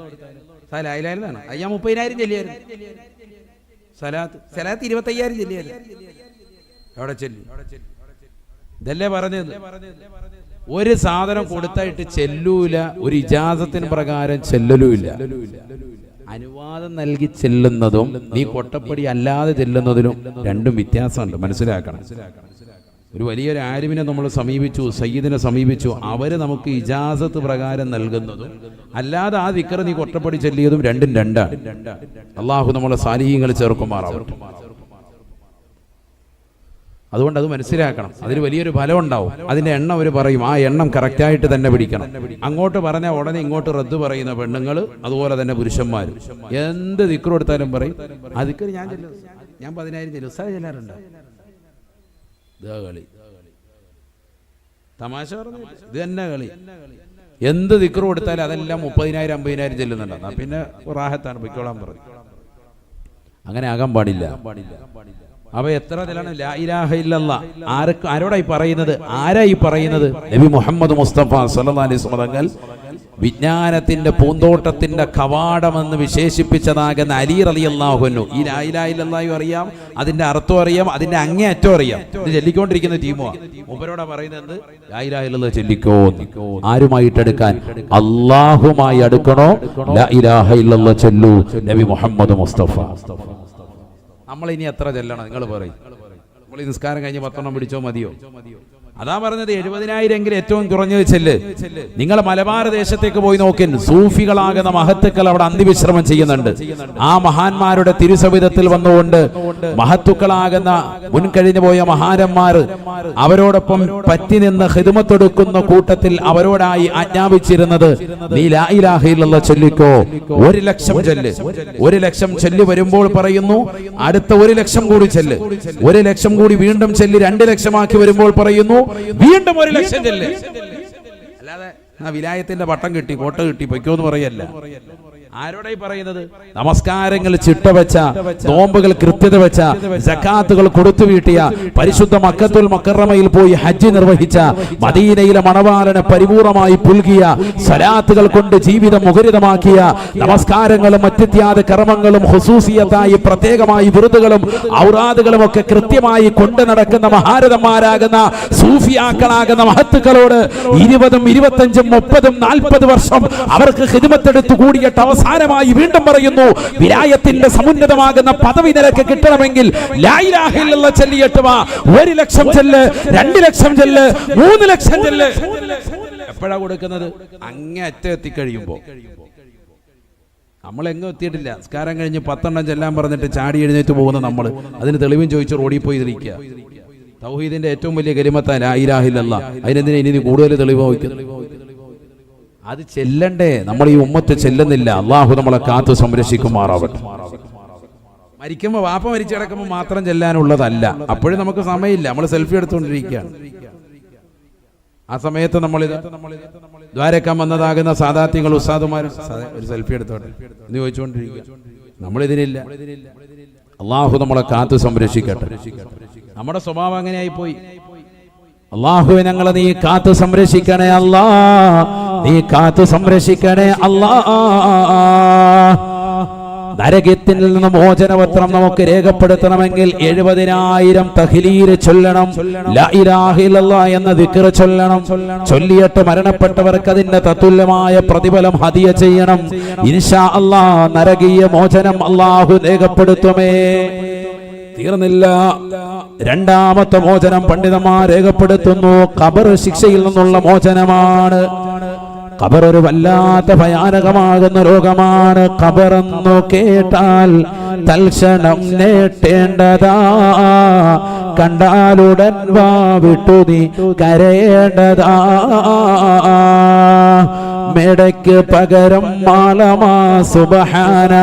Speaker 1: ലാ ഇലാഹ ഇല്ലല്ലാഹ് അയ്യാ 30,000 ചൊല്ലിയായിരുന്നു. സലാത്ത് 25,000 ചൊല്ലിയായിരുന്നു. എവിടെ ചൊല്ലി? ഇതല്ലേ പറഞ്ഞത്. ഒരു സാധനം കൊടുത്തായിട്ട് ചെല്ലൂല, ഒരു ഇജാസത്തിന് പ്രകാരം ചെല്ലലുമില്ല. അനുവാദം നൽകി ചെല്ലുന്നതും നീ കൊട്ടപ്പടി അല്ലാതെ ചെല്ലുന്നതിനും രണ്ടും വ്യത്യാസമുണ്ട്, മനസ്സിലാക്കണം. ഒരു വലിയൊരു ആലിമിനെ നമ്മൾ സമീപിച്ചു, സയ്യിദിനെ സമീപിച്ചു, അവര് നമുക്ക് ഇജാസത്ത് പ്രകാരം നൽകുന്നതും അല്ലാതെ ആ ദിക്ർ നീ കൊട്ടപ്പടി ചെല്ലിയതും രണ്ടും രണ്ടാണ്. അള്ളാഹു നമ്മളെ സാലിഹീങ്ങൾ ചേർക്കുമാറാവട്ടെ. അതുകൊണ്ട് അത് മനസ്സിലാക്കണം. അതിന് വലിയൊരു ഫലം ഉണ്ടാവും. അതിന്റെ എണ്ണം അവർ പറയും, ആ എണ്ണം കറക്റ്റായിട്ട് തന്നെ പിടിക്കണം. അങ്ങോട്ട് പറഞ്ഞാൽ ഉടനെ ഇങ്ങോട്ട് റദ്ദ് പറയുന്ന പെണ്ണുങ്ങൾ, അതുപോലെ തന്നെ പുരുഷന്മാരും എന്ത് ദിക്ർ കൊടുത്താലും പറയും ആ ദിക്ർ ഞാൻ 10,000 ചെല്ലും. ഉസ്താദ് ചെല്ലാറുണ്ട്. കളി തമാശ പറഞ്ഞു, ഇത് തന്നെ കളി. എന്ത് ദിക്ർ കൊടുത്താലും അതെല്ലാം 30,000 50,000 ചെല്ലുന്നുണ്ട്. പിന്നെ റാഹത്താണ്, പൊയ്ക്കോളാൻ പറഞ്ഞു. അങ്ങനെ ആകാൻ പാടില്ല. അവ എത്ര ഇതിലാണ് ലാ ഇലാഹ ഇല്ലല്ലാഹ് ആരോടായി പറയുന്നത്? ആരായി പറയുന്നത്? നബി മുഹമ്മദ് മുസ്തഫ സല്ലല്ലാഹു അലൈഹി വസല്ലം തങ്ങൾ വിജ്ഞാനത്തിന്റെ പൂന്തോട്ടത്തിന്റെ കവാടമെന്ന് വിശേഷിപ്പിച്ചതാകുന്ന അലി റളിയല്ലാഹു അൻഹു. ഈ ലാ ഇലാഹ ഇല്ലല്ലാഹു അറിയാം, അതിന്റെ അർത്ഥം അറിയാം, അതിന്റെ അങ്ങേയറ്റം അറിയാം. ഇത് ചൊല്ലിക്കൊണ്ടിരിക്കുന്ന ടീമുമാണ്. മൂപ്പരോടാ പറയുന്നത് ലാ ഇലാഹ ഇല്ലല്ലാഹ് ചൊല്ലിക്കോ. ആരുമായിട്ട് അടുക്കാൻ? അല്ലാഹുമായി അടുക്കണോ? ലാ ഇലാഹ ഇല്ലല്ലാഹ് ചൊല്ലൂ. നബി മുഹമ്മദ് മുസ്തഫ. നമ്മളിനി എത്ര ചെല്ലണം? നിങ്ങൾ പറയും. നമ്മൾ ഈ നിസ്കാരം കഴിഞ്ഞ് 10 പിടിച്ചോ മതിയോ? അതാ പറഞ്ഞത് 70,000 എങ്കിലും ഏറ്റവും കുറഞ്ഞത് ചെല്ല്. നിങ്ങൾ മലബാർ ദേശത്തേക്ക് പോയി നോക്കിൻ, സൂഫികളാകുന്ന മഹത്തുക്കൾ അവിടെ അന്തിവിശ്രമം ചെയ്യുന്നുണ്ട്. ആ മഹാന്മാരുടെ തിരുസവിധത്തിൽ വന്നുകൊണ്ട് മഹത്തുക്കളാകുന്ന മുൻകഴിഞ്ഞു പോയ മഹാരന്മാർ അവരോടൊപ്പം പറ്റി നിന്ന് ഖിദ്മത്തെടുക്കുന്ന കൂട്ടത്തിൽ അവരോടായി ആജ്ഞാപിച്ചിരുന്നത്, നീ ലാ ഇലാഹ ഇല്ലല്ലാഹ് ചൊല്ലിക്കോ. 1,00,000 ചെല്ല്. 1,00,000 ചെല്ല് വരുമ്പോൾ പറയുന്നു അടുത്ത 1,00,000 കൂടി ചെല്ല്. 1,00,000 കൂടി വീണ്ടും ചെല്ല്. 2,00,000 ആക്കി വരുമ്പോൾ പറയുന്നു വീണ്ടും 1,00,000 ചെല്ല്. അല്ലാതെ വിലായത്തിന്റെ പട്ടം കിട്ടി, കോട്ട കിട്ടി, പൊയ്ക്കോന്ന് പറയല്ല. ആരോടായി പറയുന്നത്? നമസ്കാരങ്ങൾ ചിട്ടവെച്ച, നോമ്പുകൾ കൃത്യത വെച്ച, സകാത്തുകൾ കൊടുത്തു വീട്ടിയ, പരിശുദ്ധ മക്കത്തുൽ മുക്കറമയിൽ പോയി ഹജ്ജ് നിർവഹിച്ച, മദീനയിലെ മണവാളനെ പരിപൂർണമായി പുൽകിയ, സലാത്തുകൾ കൊണ്ട് ജീവിതം മുഖരിതമാക്കിയ, നമസ്കാരങ്ങളും മറ്റിത്യാദ കർമ്മങ്ങളും ഹുസൂസിയത്തായി പ്രത്യേകമായി വിറുതുകളും ഔറാദുകളും ഒക്കെ കൃത്യമായി കൊണ്ടു നടക്കുന്ന മഹാരഥന്മാരാകുന്ന സൂഫിയാക്കളാകുന്ന മഹത്തുക്കളോട് 20, 25, 30, 40 വർഷം അവർക്ക് ഖിദ്മത്തെടുത്തു കൂടിയിട്ട് അവസാനമായി വീണ്ടും പറയുന്നു, വിലായത്തിന്റെ സമുന്നതമാകുന്ന പദവി നിനക്ക് കിട്ടണമെങ്കിൽ ലാ ഇലാഹ ഇല്ലല്ലാഹ് ചൊല്ലിയിട്ട് വാ. 1,00,000 ചെല്ല്, 2,00,000 ചെല്ല്, 3,00,000 ചെല്ല്. എപ്പോഴാ കൊടുക്കുന്നത്? അങ്ങേ അറ്റം എത്തിക്കഴിയുമ്പോ. നമ്മൾ എങ്ങും എത്തിയിട്ടില്ല. നിസ്കാരം കഴിഞ്ഞ് 10 ചെല്ലാൻ പറഞ്ഞിട്ട് ചാടി എഴുന്നേറ്റ് പോകുന്ന നമ്മൾ അതിന് തെളിവും ചോദിച്ച് റോഡിൽ പോയി ഇരിക്കുക. തൗഹീദിന്റെ ഏറ്റവും വലിയ കലിമത്താ ലാ ഇലാഹ ഇല്ലല്ലാഹ്. അതിനെന്തിനാ ഇനി കൂടുതൽ തെളിവ് വയ്ക്കുന്നത്? അത് ചെല്ലണ്ടേ? നമ്മൾ ഈ ഉമ്മത്ത് ചെല്ലുന്നില്ല. അള്ളാഹു നമ്മളെ കാത്തു സംരക്ഷിക്കുമാറാവട്ടെ. മരിക്കുമ്പോൾ വാപ്പ മരിച്ചു കിടക്കുമ്പോൾ മാത്രം ചെല്ലാനുള്ളതല്ല. അപ്പോഴും നമുക്ക് സമയമില്ല. നമ്മൾ സെൽഫി എടുത്തുകൊണ്ടിരിക്കുകയാണ്. ആ സമയത്ത് നമ്മളിത് ദ്വാരക്കാൻ വന്നതാകുന്ന സാദാത്യങ്ങൾ ഉസ്താദുമാരും ഒരു സെൽഫി എടുത്തോട്ടെ എന്ന് ചോദിച്ചുകൊണ്ടിരിക്കുക. നമ്മളിതിനില്ല. അള്ളാഹു നമ്മളെ കാത്തു സംരക്ഷിക്കട്ടെ. നമ്മുടെ സ്വഭാവം അങ്ങനെയായി പോയി. അല്ലാഹുവേ ഞങ്ങളെ നീ കാത്തു സംരക്ഷിക്കണേ അല്ലാ, നീ കാത്തു സംരക്ഷിക്കണേ അല്ലാ. നരകത്തിൽ നിന്ന് മോചനപത്രം നമുക്ക് രേഖപ്പെടുത്തണമെങ്കിൽ 70,000 തഹ്ലീൽ ചൊല്ലണം, ലാ ഇലാഹ ഇല്ലല്ലാഹ് എന്ന ദിക്ർ ചൊല്ലണം. ചൊല്ലിയിട്ട് മരണപ്പെട്ടവർക്ക് അതിന്റെ തത്തുല്യമായ പ്രതിഫലം ഹദിയ ചെയ്യണം. ഇൻഷാ അല്ലാഹ് നരകീയ മോചനം അല്ലാഹു രേഖപ്പെടുത്തുമേ. തീർന്നില്ല. രണ്ടാമത്തെ മോചനം പണ്ഡിതന്മാർ രേഖപ്പെടുത്തുന്നു, ഖബർ ശിക്ഷയിൽ നിന്നുള്ള മോചനമാണ്. ഖബർ ഒരു വല്ലാത്ത ഭയാനകമാകുന്ന രോഗമാണ്. ഖബറെന്നു കേട്ടാൽ തൽക്ഷണം നേട്ടേണ്ടതാ, കണ്ടാലുടൻ വാ വിട്ടു നീ കരയേണ്ടതാ. മേടയ്ക്ക് പകരം മാളമാ സുബ്ഹാന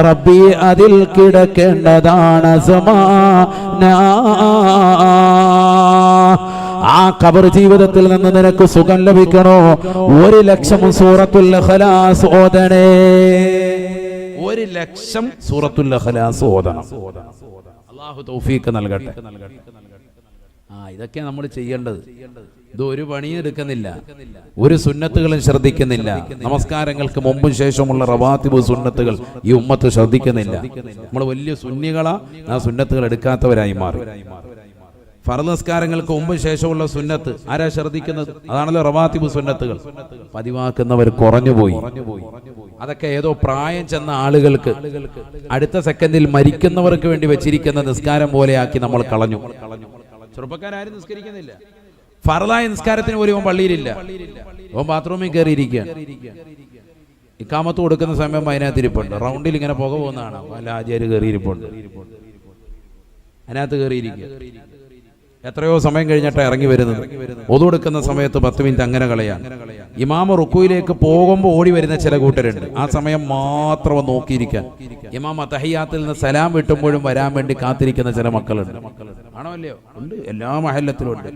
Speaker 1: റബ്ബി, അതിൽ കിടക്കേണ്ടതാണ് സമാന. ആ ഖബർ ജീവിതത്തിൽ നിന്ന് നിനക്ക് സുഖം ലഭിക്കണോ? 1,00,000 സൂറത്തുൽ ഇഖ്ലാസ് ഓതണേ. 1,00,000 സൂറത്തുൽ ഇഖ്ലാസ് ഓതണം. അല്ലാഹു തൗഫീഖ് നൽകട്ടെ. ഇതൊക്കെ നമ്മൾ ചെയ്യേണ്ടത്. ഇത് ഒരു പണിയും എടുക്കുന്നില്ല, ഒരു സുന്നത്തുകളും ശ്രദ്ധിക്കുന്നില്ല. നമസ്കാരങ്ങൾക്ക് മുമ്പും ശേഷമുള്ള റവാത്തിബ് സുന്നത്തുകൾ ഈ ഉമ്മത്ത് ശ്രദ്ധിക്കുന്നില്ല. നമ്മൾ വലിയ സുന്നികളാ, ആ സുന്നത്തുകൾ എടുക്കാത്തവരായി മാറി. ഫർദ് നിസ്കാരങ്ങൾക്ക് മുമ്പും ശേഷമുള്ള സുന്നത്ത് ആരാ ശ്രദ്ധിക്കുന്നത്? അതാണല്ലോ റവാത്തിബ് സുന്നത്തുകൾ. പതിവാക്കുന്നവർ കുറഞ്ഞുപോയി. അതൊക്കെ ഏതോ പ്രായം ചെന്ന ആളുകൾക്ക് അടുത്ത സെക്കൻഡിൽ മരിക്കുന്നവർക്ക് വേണ്ടി വെച്ചിരിക്കുന്ന നിസ്കാരം പോലെയാക്കി നമ്മൾ കളഞ്ഞു. ചെറുപ്പക്കാരും നിസ്കരിക്കുന്നില്ല. ഫർദായ നിസ്കാരത്തിന് പോലും ഇവൻ പള്ളിയിലില്ല, ഇവൻ ബാത്റൂമിൽ കയറിയിരിക്കുകയാണ്. ഇക്കാമത്ത് കൊടുക്കുന്ന സമയം അതിനകത്ത് ഇരിപ്പുണ്ട്. റൗണ്ടിൽ ഇങ്ങനെ പുക പോകുന്നതാണ്, വല്ല ആചാര്യ കയറിയിരിപ്പുണ്ട്, അതിനകത്ത് കയറിയിരിക്കുക. എത്രയോ സമയം കഴിഞ്ഞിട്ട് ഇറങ്ങി വരുന്നത്. ഒതു കൊടുക്കുന്ന സമയത്ത് 10 മിനിറ്റ് അങ്ങനെ കളയാൻ. ഇമാമ റുക്കുയിലേക്ക് പോകുമ്പോൾ ഓടി വരുന്ന ചില കൂട്ടരുണ്ട്, ആ സമയം മാത്രം നോക്കിയിരിക്കാൻ. ഇമാം തഹിയ്യാത്തിൽ നിന്ന് സലാം വിട്ടുമ്പോഴും വരാൻ വേണ്ടി കാത്തിരിക്കുന്ന ചില മക്കളുണ്ട്. ആണോ അല്ലയോ? ഉണ്ട്, എല്ലാ മഹല്ലത്തിലും ഉണ്ട്.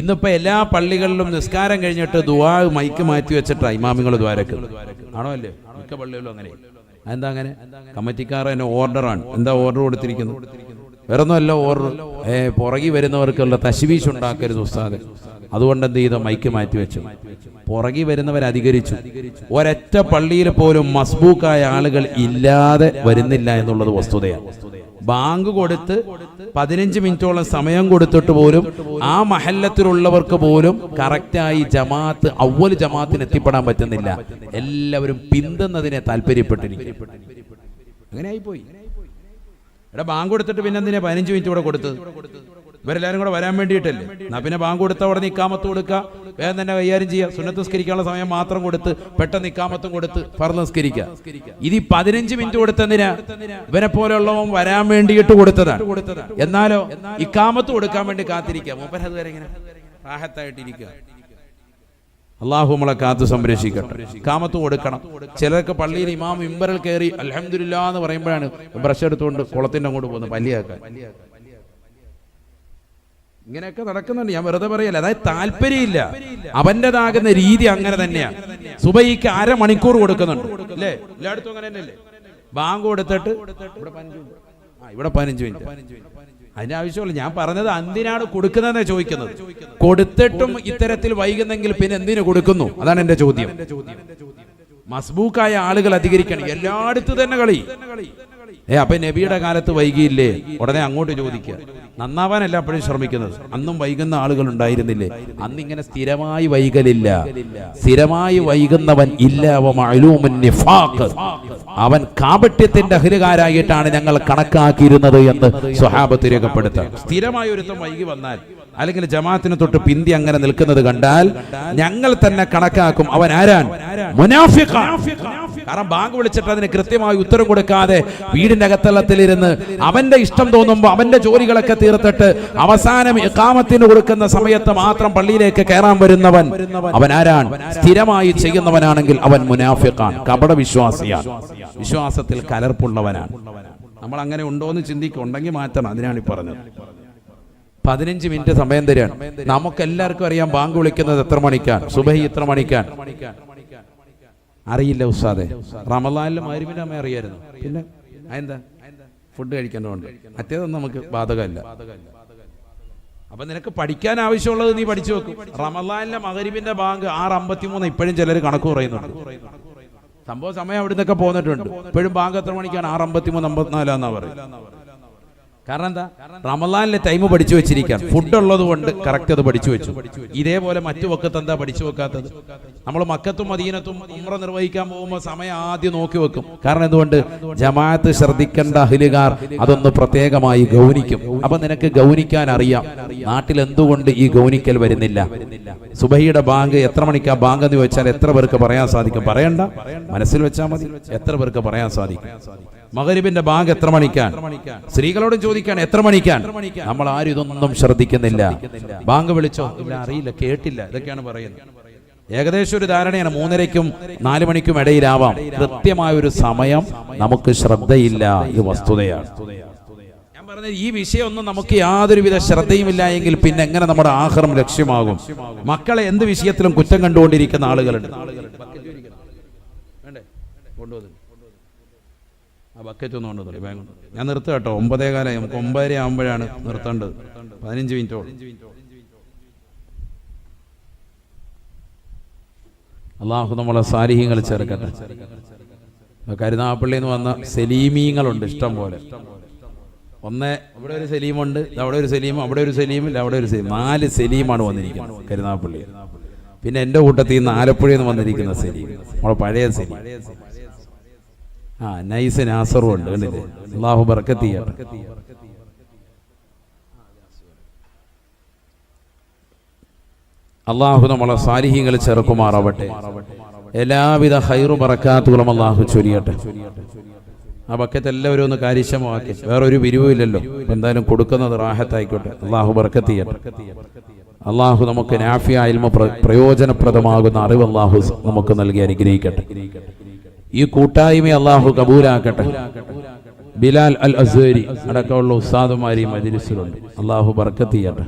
Speaker 1: ഇന്നിപ്പോ എല്ലാ പള്ളികളിലും നിസ്കാരം കഴിഞ്ഞിട്ട് ദുആ മൈക്ക് മാറ്റി വെച്ചിട്ടാ ഇമാമിങ്ങൾ ദ്വാരക്ക്. ആണോ അല്ലേ? മിക്ക പള്ളികളിലും അങ്ങനെ. അതെന്താ അങ്ങനെ? കമ്മിറ്റിക്കാർ തന്നെ ഓർഡറാണ്. എന്താ ഓർഡർ കൊടുത്തിരിക്കുന്നത്? വേറൊന്നുമല്ല, ഓർഡർ പുറകി വരുന്നവർക്കുള്ള തശ്വീഷ് ഉണ്ടാക്കരുത് ഉസ്താദ്. അതുകൊണ്ട് എന്ത് ചെയ്തു? മൈക്ക് മാറ്റി വെച്ചു. പുറകി വരുന്നവർ അധികരിച്ചു. ഒരൊറ്റ പള്ളിയിൽ പോലും മസ്ബൂക്കായ ആളുകൾ ഇല്ലാതെ വരുന്നില്ല എന്നുള്ളത് വസ്തുതയാണ്. ബാങ്ക് കൊടുത്ത് 15 മിനിറ്റോളം സമയം കൊടുത്തിട്ട് പോലും ആ മഹല്ലത്തിലുള്ളവർക്ക് പോലും കറക്റ്റായി ജമാഅത്ത് അവ്വൽ ജമാഅത്തിന് എത്തിപ്പെടാൻ പറ്റുന്നില്ല. എല്ലാവരും പിന്തുന്നതിനെ താല്പര്യപ്പെട്ടിരിക്കും. അങ്ങനെ ആയിപ്പോയി. ഇവിടെ ബാങ്ക് കൊടുത്തിട്ട് പിന്നെ എന്തിനാ 15 മിനിറ്റ് കൂടെ കൊടുത്തത്? ഇവരെല്ലാരും കൂടെ വരാൻ വേണ്ടിയിട്ടല്ലേ? എന്നാ പിന്നെ ബാങ്ക് കൊടുത്ത ഉടനെ ഇക്കാമത്ത് കൊടുക്കുക, വേഗം തന്നെ കൈകാര്യം ചെയ്യുക. സുന്നത്ത് നിസ്കരിക്കാനുള്ള സമയം മാത്രം കൊടുത്ത് പെട്ടെന്ന് ഇക്കാമത്തും കൊടുത്ത് ഫർദ് നിസ്കരിക്കുക. ഇത് 15 മിനിറ്റ് കൊടുത്തെന്തിനാ? ഇവരെ പോലെയുള്ളവൻ വരാൻ വേണ്ടിയിട്ട് കൊടുത്തതാണ്. എന്നാലോ ഇക്കാമത്ത് കൊടുക്കാൻ വേണ്ടി കാത്തിരിക്കുക. മൂപ്പര് അതുവരെ ഇങ്ങനെ റാഹത്തായിട്ടിരിക്കുക. അള്ളാഹു നമ്മളെ കാത്തു സംരക്ഷിക്കട്ടെ. ഇക്കാമത്ത് കൊടുക്കണം. ചിലർക്ക് പള്ളിയിൽ ഇമാം മിമ്പറിൽ കയറി അൽഹംദുലില്ലാ എന്ന് പറയുമ്പോഴാണ് ബ്രഷ് എടുത്തുകൊണ്ട് കുളത്തിന്റെ അങ്ങോട്ട് പോകുന്നത് പല്ലിയാക്കാൻ. ഇങ്ങനെയൊക്കെ നടക്കുന്നുണ്ട്. ഞാൻ വെറുതെ പറയല്ല, അതായത് താല്പര്യമില്ല. അവന്റേതാകുന്ന രീതി അങ്ങനെ തന്നെയാണ്. സുബഹിക്ക് 1/2 മണിക്കൂർ കൊടുക്കുന്നുണ്ട് അല്ലേ? എല്ലായിടത്തും അങ്ങനെ തന്നെയല്ലേ? ബാങ്ക് കൊടുത്തിട്ട് ഇവിടെ 15 മിനിറ്റ്. അതിന്റെ ആവശ്യമില്ല. ഞാൻ പറഞ്ഞത് എന്തിനാണ് കൊടുക്കുന്നതെന്ന് ചോദിക്കുന്നത്. കൊടുത്തിട്ടും ഇത്തരത്തിൽ വൈകുന്നെങ്കിൽ പിന്നെ എന്തിനു കൊടുക്കുന്നു? അതാണ് എന്റെ ചോദ്യം. മസ്ബൂക്കായ ആളുകൾ അധികരിക്കണം. എല്ലായിടത്തും തന്നെ കളി. അപ്പൊ നബിയുടെ കാലത്ത് വൈകിയില്ലേ? ഉടനെ അങ്ങോട്ട് ചോദിക്കുക. നന്നാവാനല്ല എപ്പോഴും ശ്രമിക്കുന്നത്. അന്നും വൈകുന്ന ആളുകൾ ഉണ്ടായിരുന്നില്ലേ? അന്നിങ്ങനെ സ്ഥിരമായി വൈകലില്ല. സ്ഥിരമായി വൈകുന്നവൻ ഇല്ല. അവൻ കാപട്യത്തിന്റെ അഹ്ലുകാരായിട്ടാണ് ഞങ്ങൾ കണക്കാക്കിയിരുന്നത് എന്ന് സ്വഹാബത്ത് രേഖപ്പെടുത്താം. സ്ഥിരമായി ഒരുത്തം വൈകി വന്നാൽ അല്ലെങ്കിൽ ജമാഅത്തിന് തൊട്ട് പിന്തി അങ്ങനെ നിൽക്കുന്നത് കണ്ടാൽ ഞങ്ങൾ തന്നെ കണക്കാക്കും അവൻ ആരാൻ? മുനാഫിഖാൻ. കാരണം ബാങ്ക് വിളിച്ചിട്ട് അതിന് കൃത്യമായി ഉത്തരം കൊടുക്കാതെ വീടിന്റെ അകത്തളത്തിലിരുന്ന് അവന്റെ ഇഷ്ടം തോന്നുമ്പോൾ അവന്റെ ജോലികളൊക്കെ തീർത്തിട്ട് അവസാനം ഇഖാമത്തിന് കൊടുക്കുന്ന സമയത്ത് മാത്രം പള്ളിയിലേക്ക് കയറാൻ വരുന്നവൻ അവൻ ആരാൻ? സ്ഥിരമായി ചെയ്യുന്നവനാണെങ്കിൽ അവൻ മുനാഫിഖാൻ, കപട വിശ്വാസിയാണ്, വിശ്വാസത്തിൽ കലർപ്പുള്ളവനാണ്. നമ്മൾ അങ്ങനെ ഉണ്ടോ എന്ന് ചിന്തിക്കും. ഉണ്ടെങ്കിൽ മാറ്റണം. അതിനാണ് ഈ പറഞ്ഞത്. 15 മിനിറ്റ് സമയം തരാൻ. നമുക്കെല്ലാവർക്കും അറിയാം ബാങ്ക് വിളിക്കുന്നത് എത്ര മണിക്കാൻ, സുബഹി എത്ര മണിക്കാൻ അറിയില്ല ഉസ്താദെ. റമളാനിലും മഗ്‌രിബിന്റെ സമയം അറിയായിരുന്നു. പിന്നെ എന്താ? ഫുഡ് കഴിക്കേണ്ടതുകൊണ്ട്. മറ്റേതൊന്നും നമുക്ക് ബാധകമല്ല. അപ്പൊ നിനക്ക് പഠിക്കാൻ ആവശ്യമുള്ളത് നീ പഠിച്ചു വെക്കും. റമളാനിലെ മഗ്‌രിബിന്റെ ബാങ്ക് 6:53 ഇപ്പോഴും ചിലർ കണക്ക് പറയുന്നുണ്ട്. സംഭവ സമയം അവിടെ നിന്നൊക്കെ പോന്നിട്ടുണ്ട്. ഇപ്പോഴും ബാങ്ക് എത്ര മണിക്കാണ്? 6:53 54 എന്നാ പറയും. കാരണം എന്താ? റമളാനിലെ ടൈം പഠിച്ചു വെച്ചിരിക്കാൻ. ഫുഡ് ഉള്ളത് കൊണ്ട് കറക്റ്റ് അത് പഠിച്ചു വെച്ചു. ഇതേപോലെ മറ്റു വക്കത്ത് എന്താ പഠിച്ചു വെക്കാത്തത്? നമ്മൾ മക്കത്തും മദീനത്തും ഉംറ നിർവഹിക്കാൻ പോകുമ്പോൾ സമയം ആദ്യം നോക്കി വെക്കും. കാരണം എന്തുകൊണ്ട്? ജമാഅത്ത് ശ്രദ്ധിക്കേണ്ട അഹ്ലുകാർ അതൊന്ന് പ്രത്യേകമായി ഗൗനിക്കും. അപ്പൊ നിനക്ക് ഗൗനിക്കാൻ അറിയാം. നാട്ടിൽ എന്തുകൊണ്ട് ഈ ഗൗനിക്കൽ വരുന്നില്ല? സുബഹിയുടെ ബാങ്ക് എത്ര മണിക്കാ ബാങ്ക് എന്ന് ചോദിച്ചാൽ എത്ര പേർക്ക് പറയാൻ സാധിക്കും? പറയണ്ട, മനസ്സിൽ വെച്ചാൽ മതി. എത്ര പേർക്ക് പറയാൻ സാധിക്കും? മഗ്‌രിബിന്റെ ബാങ്ക് എത്ര മണിക്കാൻ? സ്ത്രീകളോടും ചോദിക്കാൻ എത്ര മണിക്കാൻ? നമ്മൾ ആരും ഇതൊന്നും ശ്രദ്ധിക്കുന്നില്ല. ബാങ്ക് വിളിച്ചോ? ഇല്ല, അറിയില്ല, കേട്ടില്ല, ഇതൊക്കെയാണ് പറയുന്നത്. ഏകദേശം ഒരു ധാരണയാണ് 3:30ക്കും 4 മണിക്കും ഇടയിലാവാം. കൃത്യമായ ഒരു സമയം നമുക്ക് ശ്രദ്ധയില്ല. ഇത് വസ്തുതയാണ്. ഞാൻ പറഞ്ഞത് ഈ വിഷയമൊന്നും നമുക്ക് യാതൊരുവിധ ശ്രദ്ധയുമില്ല എങ്കിൽ പിന്നെ എങ്ങനെ നമ്മുടെ ആഖിറം ലക്ഷ്യമാകും? മക്കളെ എന്ത് വിഷയത്തിലും കുറ്റം കണ്ടുകൊണ്ടിരിക്കുന്ന ആളുകളുണ്ട്. ആ ബക്കറ്റ് ഒന്നും കൊണ്ടുവന്നില്ല ബാങ്ക്. ഞാൻ നിർത്തുക കേട്ടോ, 9:15 നമുക്ക് 9:30 ആകുമ്പോഴാണ് നിർത്തേണ്ടത്. 15 മിനിറ്റോളം. അള്ളാഹു നമ്മളെ സാലിഹ്യങ്ങൾ ചേർക്കട്ടെ. കരുനാഗപ്പള്ളിയിൽ നിന്ന് വന്ന സലീമീങ്ങളുണ്ട് ഇഷ്ടം പോലെ. ഇവിടെ ഒരു സലീമുണ്ട്, അവിടെ ഒരു സലീം, അവിടെ ഒരു സലീം, അവിടെ ഒരു സലീം. 4 സലീമാണ് വന്നിരിക്കുന്നത് കരുനാഗപ്പള്ളി. പിന്നെ എൻ്റെ കൂട്ടത്തിൽ നിന്ന് ആലപ്പുഴയിൽ നിന്ന് വന്നിരിക്കുന്ന സലീം, നമ്മളെ പഴയ സലീം. നൈസ് നാസറും ഉണ്ട്, കണ്ടില്ലേ? അള്ളാഹു ബർക്കത്ത് ചെയ്യട്ടെ. അള്ളാഹു നമ്മളെ സാലിഹ്യങ്ങൾ ചെറുക്കുമാറാവട്ടെ. എല്ലാവിധ ഹൈറു ബറക്കാത്തുകളും അള്ളാഹു ചൊരിയട്ടെ. ആ ബക്കറ്റ് എല്ലാവരും ഒന്ന് കാര്യക്ഷമമാക്കി. വേറൊരു വിരിവില്ലല്ലോ, എന്തായാലും കൊടുക്കുന്നത് റാഹത്തായിക്കോട്ടെ. അള്ളാഹു ബർക്കത്ത് ചെയ്യട്ടെ. അള്ളാഹു നമുക്ക് നാഫിയ ഇൽമ പ്രയോജനപ്രദമാകുന്ന അറിവ് അള്ളാഹു നമുക്ക് നൽകി അനുഗ്രഹിക്കട്ടെ. ഈ കൂട്ടായ്മ അള്ളാഹു കബൂലാക്കട്ടെ. ബിലാൽ അൽ അസ്വരി അടക്കമുള്ള ഉസ്താദുമാരി മജ്ലിസിലുണ്ട്. അള്ളാഹു ബർക്കത്ത് ചെയ്യട്ടെ.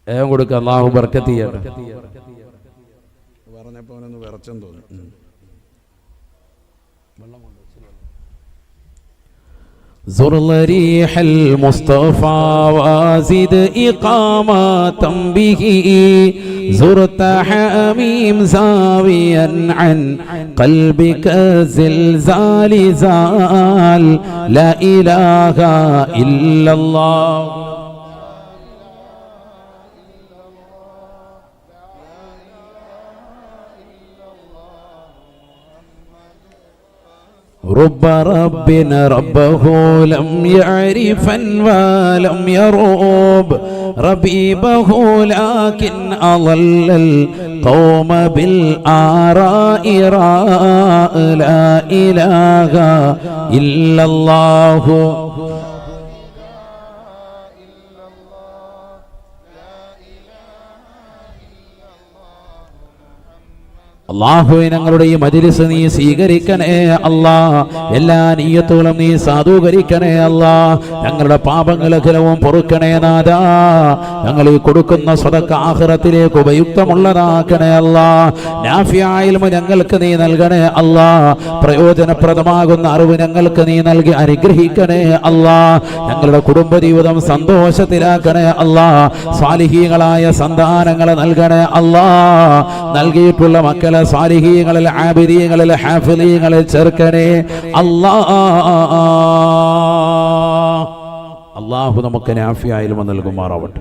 Speaker 1: ഏവം കൊടുക്കുക. അള്ളാഹു ബർക്കത്ത് ചെയ്യട്ടെ. പറഞ്ഞപ്പോ അവനൊന്ന് വിറച്ചെന്ന് തോന്നി. زر ريح المصطفى وزد إقامة به زرت حميم زاويا عن قلبك زلزال زال لا إله إلا الله رب رب ربه لم يعرفا ولم يروب ربيبه لكن أضل القوم بالآراء راء لا إله إلا الله അല്ലാഹുവേ ഞങ്ങളുടെ ഈ മജ്ലിസ് നീ സ്വീകരിക്കണേ അല്ലാ. എല്ലാ നിയ്യത്തുകളും നീ സാധൂകരിക്കണേ അല്ലാ. ഞങ്ങളുടെ പാപങ്ങളഖിലവും പൊറുക്കണേ നാഥാ. ഞങ്ങൾ ഈ കൊടുക്കുന്ന സദഖ ആഖിറത്തിലേക്ക് ഉപയുക്തമുള്ളതാക്കണേ അല്ലാ. നാഫിയ ഇൽമ ഞങ്ങൾക്ക് നീ നൽകണേ അല്ലാ. പ്രയോജനപ്രദമാകുന്ന അറിവ് ഞങ്ങൾക്ക് നീ നൽകി അനുഗ്രഹിക്കണേ അല്ലാ. ഞങ്ങളുടെ കുടുംബജീവിതം സന്തോഷത്തിലാക്കണേ അല്ലാ. സ്വാലിഹീങ്ങളായ സന്താനങ്ങളെ നൽകണേ അല്ലാ. നൽകിയിട്ടുള്ള മക്കളെ സാലിഹീങ്ങളിൽ ആബിദീങ്ങളിൽ ഹാഫിളീങ്ങളിൽ ചേർക്കണേ അല്ലാഹ്. അല്ലാഹു നമുക്ക് നാഫിയ ഇൽമ നൽകുമാറാവട്ടെ.